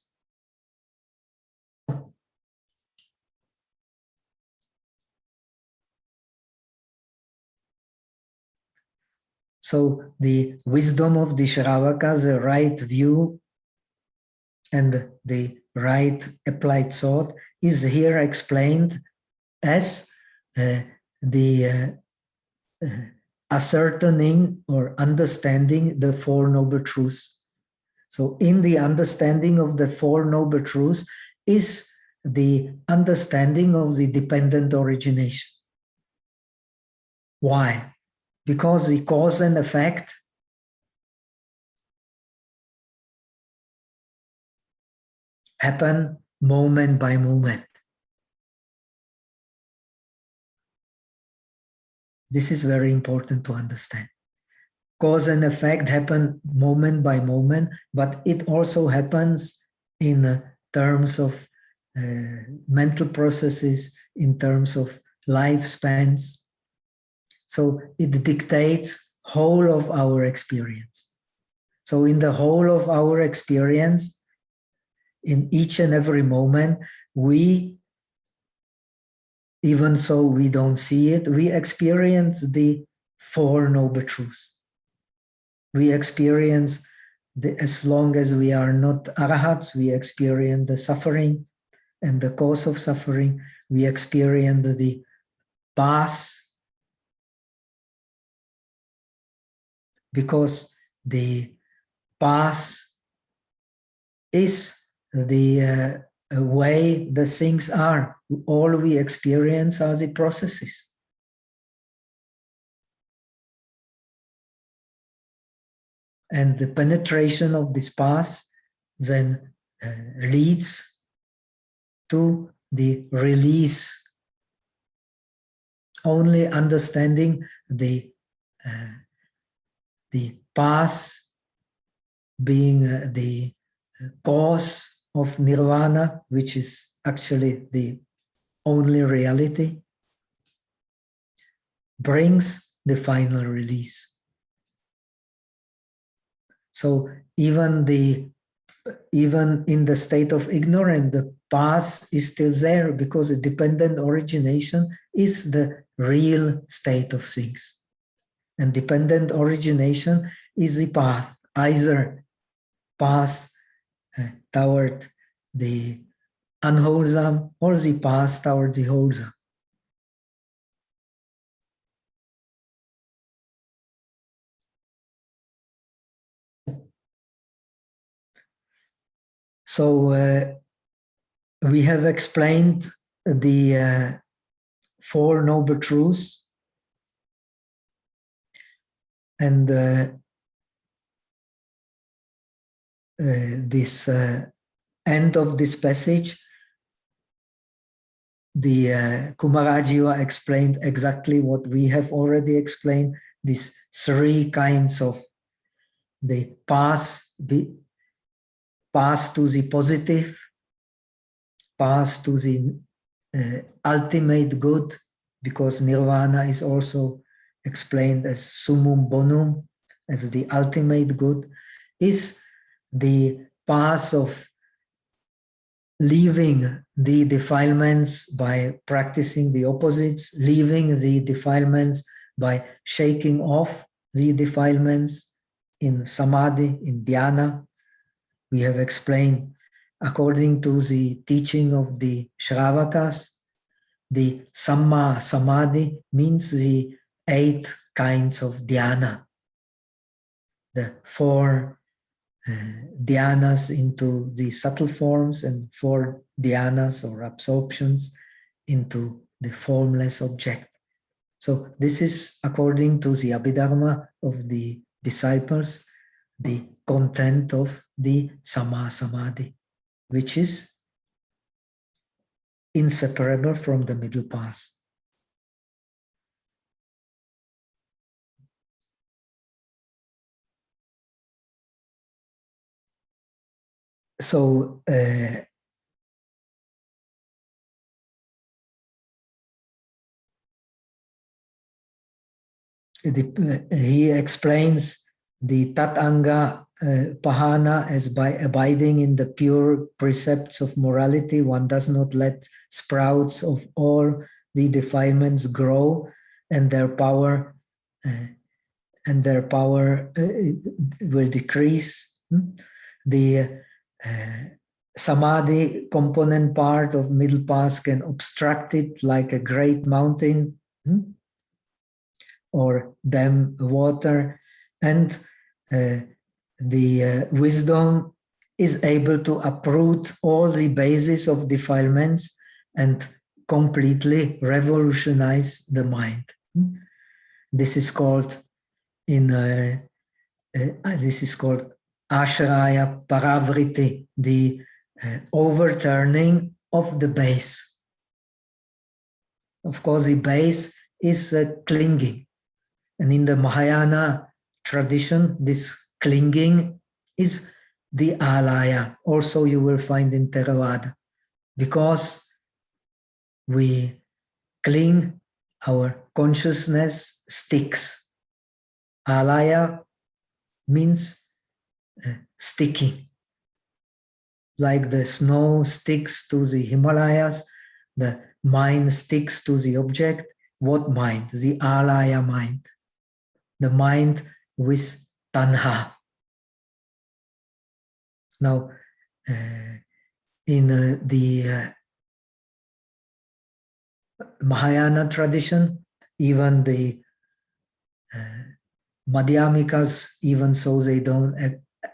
So the wisdom of the Shravaka, the right view and the right applied thought, is here explained as the ascertaining or understanding the Four Noble Truths. So in the understanding of the Four Noble Truths is the understanding of the dependent origination. Why? Because the cause and effect happen moment by moment. This is very important to understand. Cause and effect happen moment by moment, but it also happens in terms of mental processes, in terms of lifespans. So it dictates whole of our experience. So in the whole of our experience, in each and every moment, we, even so we don't see it, we experience the Four Noble Truths. We experience, as long as we are not arahats, we experience the suffering and the cause of suffering. We experience the path, because the path is the way the things are. All we experience are the processes. And the penetration of this path then leads to the release. Only understanding the path being the cause of nirvana, which is actually the only reality, brings the final release. So even in the state of ignorance, the path is still there, because the dependent origination is the real state of things. And dependent origination is the path, either path toward the unwholesome or the path toward the wholesome. So we have explained the Four Noble Truths, and this end of this passage, the Kumarajiva explained exactly what we have already explained, these three kinds of the path to the positive, path to the ultimate good, because nirvana is also explained as summum bonum, as the ultimate good, is the path of leaving the defilements by practicing the opposites, leaving the defilements by shaking off the defilements in samadhi, in dhyana. We have explained, according to the teaching of the Shravakas, the Samma Samadhi means the 8 kinds of dhyana, the 4 dhyanas into the subtle forms and 4 dhyanas or absorptions into the formless object. So this is, according to the Abhidharma of the disciples, the content of the Samma Samadhi, which is inseparable from the middle path. So he explains the Tatanga Pahana as by abiding in the pure precepts of morality. One does not let sprouts of all the defilements grow, and their power will decrease. The samadhi component part of middle path can obstruct it like a great mountain or dam water, and the wisdom is able to uproot all the bases of defilements and completely revolutionize the mind. This is called ashraya paravriti, the overturning of the base. Of course, the base is clinging. And in the Mahayana tradition, this clinging is the alaya. Also, you will find in Theravada. Because we cling, our consciousness sticks. Alaya means sticking. Like the snow sticks to the Himalayas, the mind sticks to the object. What mind? The alaya mind. the mind with tanha. Now, in the Mahayana tradition, even the Madhyamikas, even so they don't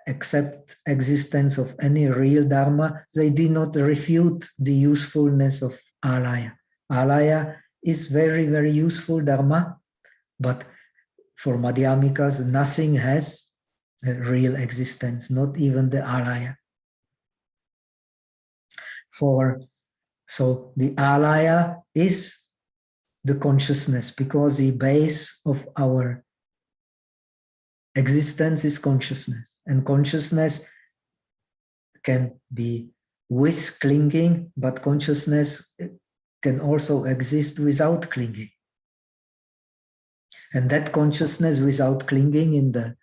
accept existence of any real Dharma, they do not refute the usefulness of alaya. Alaya is very, very useful Dharma, but for Madhyamikas, nothing has a real existence, not even the alaya. So the alaya is the consciousness, because the base of our existence is consciousness, and consciousness can be with clinging, but consciousness can also exist without clinging. And that consciousness without clinging in the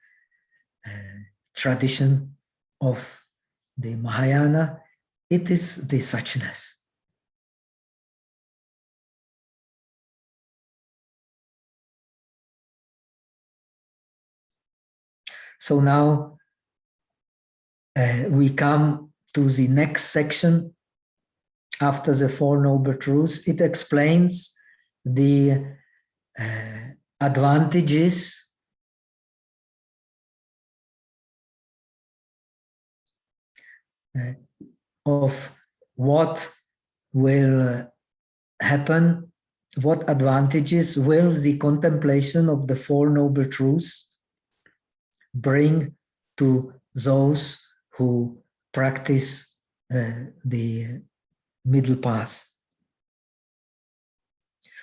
tradition of the Mahayana, it is the suchness. So now we come to the next section after the Four Noble Truths. It explains the advantages of what will happen, what advantages will the contemplation of the Four Noble Truths bring to those who practice the middle path.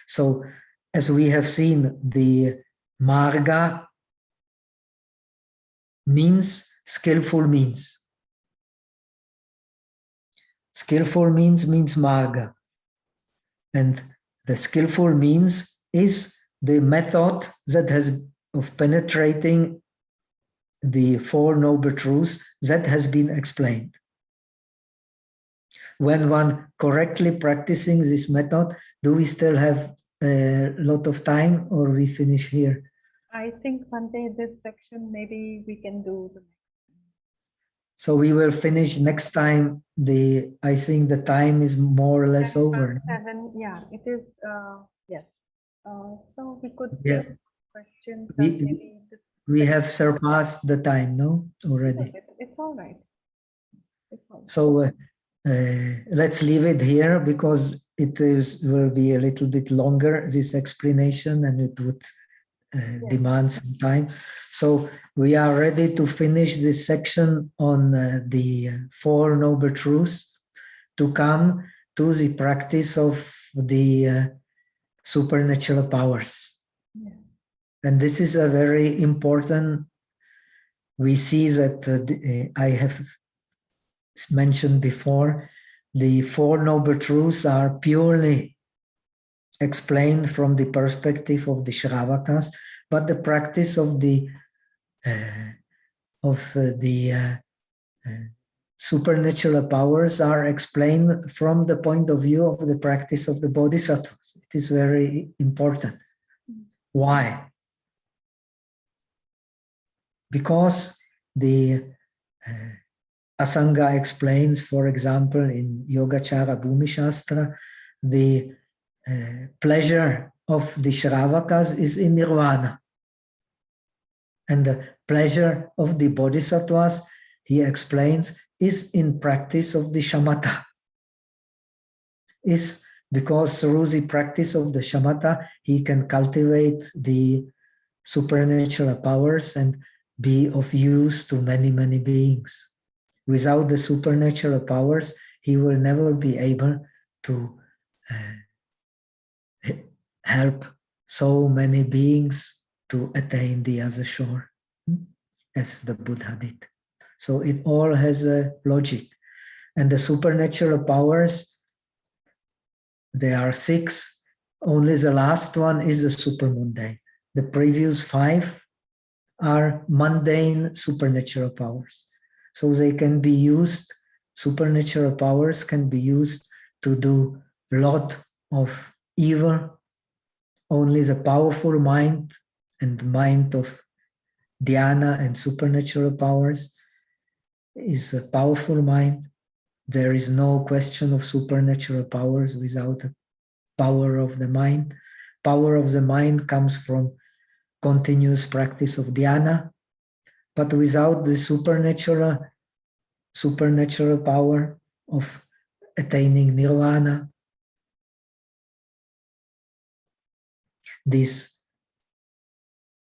So, as we have seen, the marga means skillful means. Skillful means marga. And the skillful means is the method that has of penetrating the Four Noble Truths that has been explained. When one correctly practicing this method, do we still have a lot of time, or we finish here? I think one day this section, maybe we can do the next. So we will finish next time. I think the time is more or less over. 7, yeah, it is, yes. So we could Yeah. take questions and maybe this. We have surpassed the time, no? Already. It's all right. So let's leave it here, because it will be a little bit longer, this explanation, and it would demand some time. So we are ready to finish this section on the Four Noble Truths, to come to the practice of the supernatural powers. Yeah. And this is a very important, we see that I have mentioned before, the Four Noble Truths are purely explained from the perspective of the Shravakas, but the practice of the supernatural powers are explained from the point of view of the practice of the bodhisattvas. It is very important. Why? Because the Asanga explains, for example, in Yogacara Bhumi Shastra, the pleasure of the Shravakas is in Nirvana. And the pleasure of the bodhisattvas, he explains, is in practice of the shamatha. Is because through the practice of the shamatha, he can cultivate the supernatural powers and be of use to many, many beings. Without the supernatural powers, he will never be able to help so many beings to attain the other shore, as the Buddha did. So it all has a logic. And the supernatural powers, there are 6. Only the last one is the supermundane. The previous 5 are mundane supernatural powers. So they can be used, supernatural powers can be used to do a lot of evil. Only the powerful mind and mind of dhyana and supernatural powers is a powerful mind. There is no question of supernatural powers without the power of the mind. Power of the mind comes from continuous practice of dhyana, but without the supernatural power of attaining nirvana, these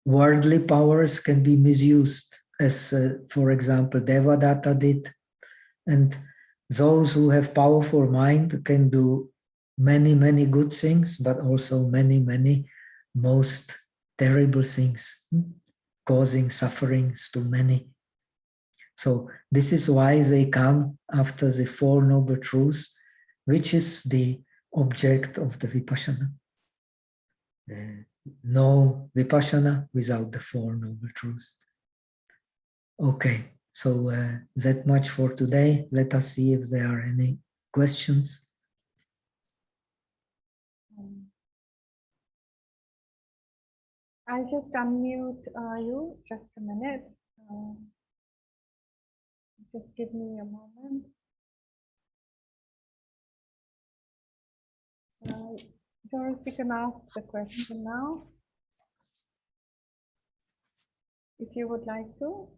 worldly powers can be misused, as for example Devadatta did, and those who have powerful mind can do many good things, but also many most terrible things, causing sufferings to many. So this is why they come after the Four Noble Truths, which is the object of the Vipassana. No Vipassana without the Four Noble Truths. Okay, so that much for today. Let us see if there are any questions. I'll just unmute you just a minute. Just give me a moment. Doris, you can ask the question now, if you would like to.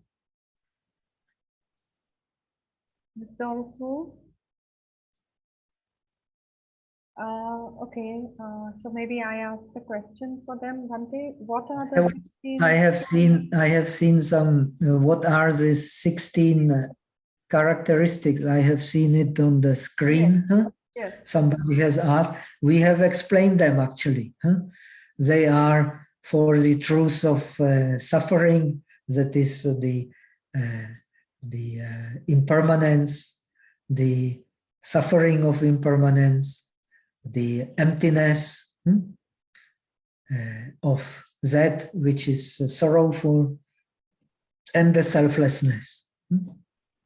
Ms. Doris Wu? Okay, so maybe I ask the question for them. Bhante, what are the 16? I have seen some. What are the 16 characteristics? I have seen it on the screen. Yes. Huh? Yes. Somebody has asked. We have explained them actually. Huh? They are for the truth of suffering. That is the impermanence, the suffering of impermanence, the emptiness of that which is sorrowful, and the selflessness,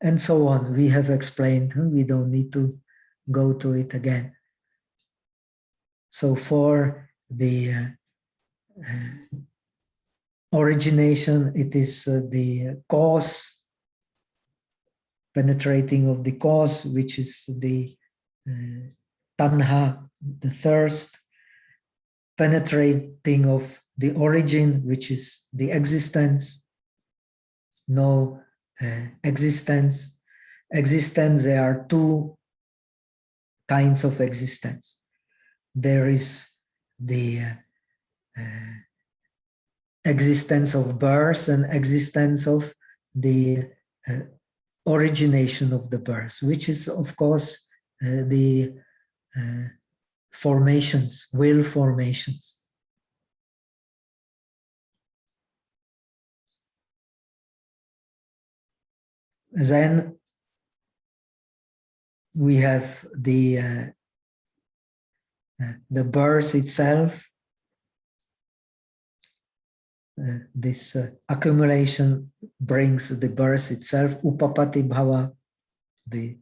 and so on. We have explained. We don't need to go to it again. So for the origination, it is the cause, penetrating of the cause, which is the tanha, the thirst, penetrating of the origin, which is the existence, no existence. Existence, there are two kinds of existence. There is the existence of birth and existence of the origination of the birth, which is of course the formations, will formations. Then we have the birth itself. This accumulation brings the birth itself, upapati bhava, the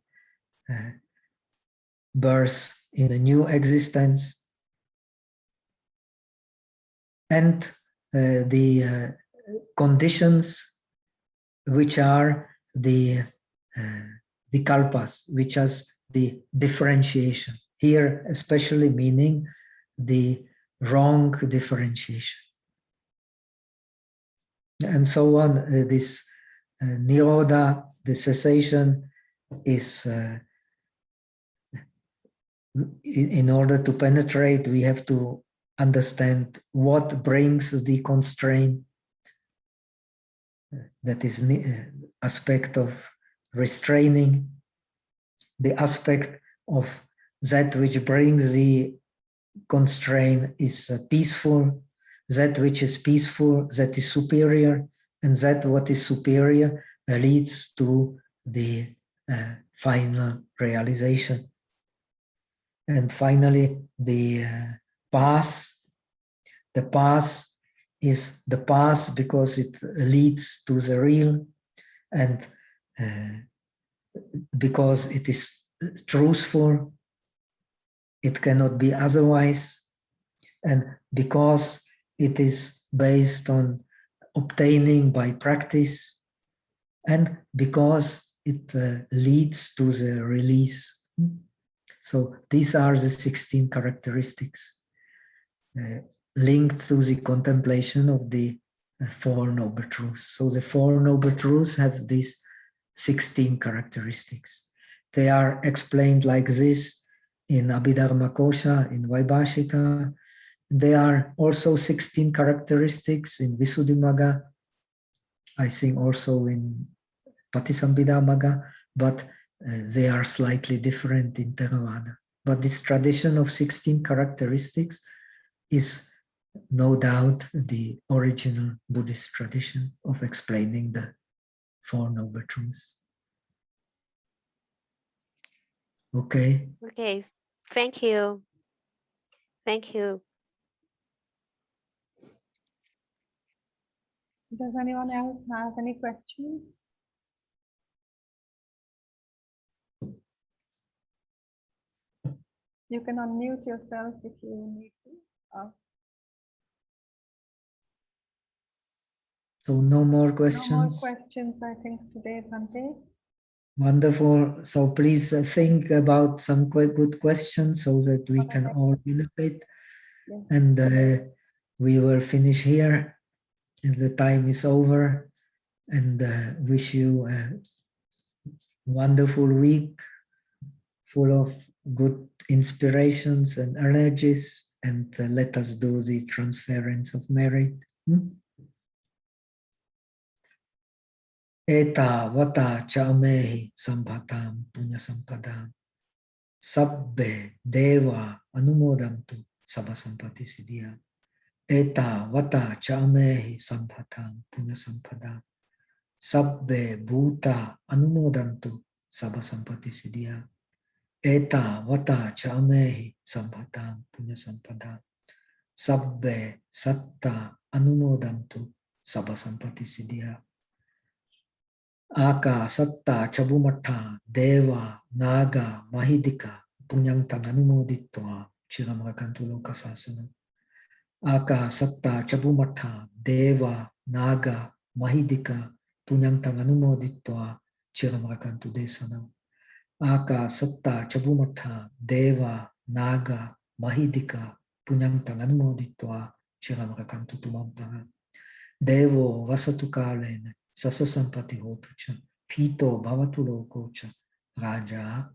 birth in a new existence, and the conditions which are the vikalpas, which is the differentiation. Here especially meaning the wrong differentiation. And so on. This nirodha, the cessation, is in order to penetrate, we have to understand what brings the constraint. That is aspect of restraining, the aspect of that which brings the constraint is peaceful, that which is peaceful, that is superior, and that what is superior leads to the final realization. And finally, the path. The path is the path because it leads to the real, and because it is truthful, it cannot be otherwise, and because it is based on obtaining by practice, and because it leads to the release. So these are the 16 characteristics linked to the contemplation of the Four Noble Truths. So the Four Noble Truths have these 16 characteristics. They are explained like this in Abhidharmakosa, in Vaibhashika. There are also 16 characteristics in Visuddhimagga, I think also in Patisambhidamagga, but they are slightly different in Theravada. But this tradition of 16 characteristics is no doubt the original Buddhist tradition of explaining the Four Noble Truths. Okay. Okay, thank you. Thank you. Does anyone else have any questions? You can unmute yourself if you need to. So no more No more questions? questions, I think, today, Bhante. Wonderful. So please think about some quite good questions so that we can all benefit. Yes. And we will finish here. And the time is over. And wish you a wonderful week full of good inspirations and energies. And let us do the transference of merit. Eta vata chamehi sambhatam punya sampadam sabbe deva anumodantu sabha sampati siddhya. Eta vata chamehi sambhatam punya sampadam sabbe bhuta anumodantu sabha sampati siddhya. Eta vata chamehi sambhatam punya sampadam sabbe satta anumodantu sabha sampati siddhya. Aka satta chabumatha deva naga mahidika punyantang anumoditva chiramrakantu lokasasana. Aka satta chabumatha deva naga mahidika punyantang anumoditva chiramrakantu desana. Aka satta chabumatha deva naga mahidika punyantang anumoditva chiramrakantu tumampara. Devo vasatu kalena sasa sampati hotu cha pito bhavatu loko cha raja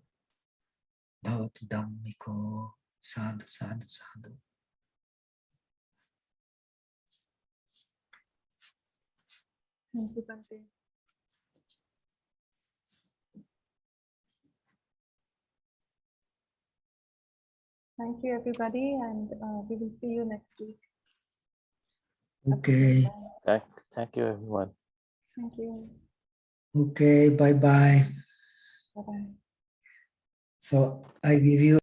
bhavatu dhammiko. Sadhu, sadhu, sadhu. Thank you, Bhante. Thank you, everybody, and we will see you next week. Okay. Thank you, everyone. Thank you. Okay, bye-bye. Bye-bye. So I give you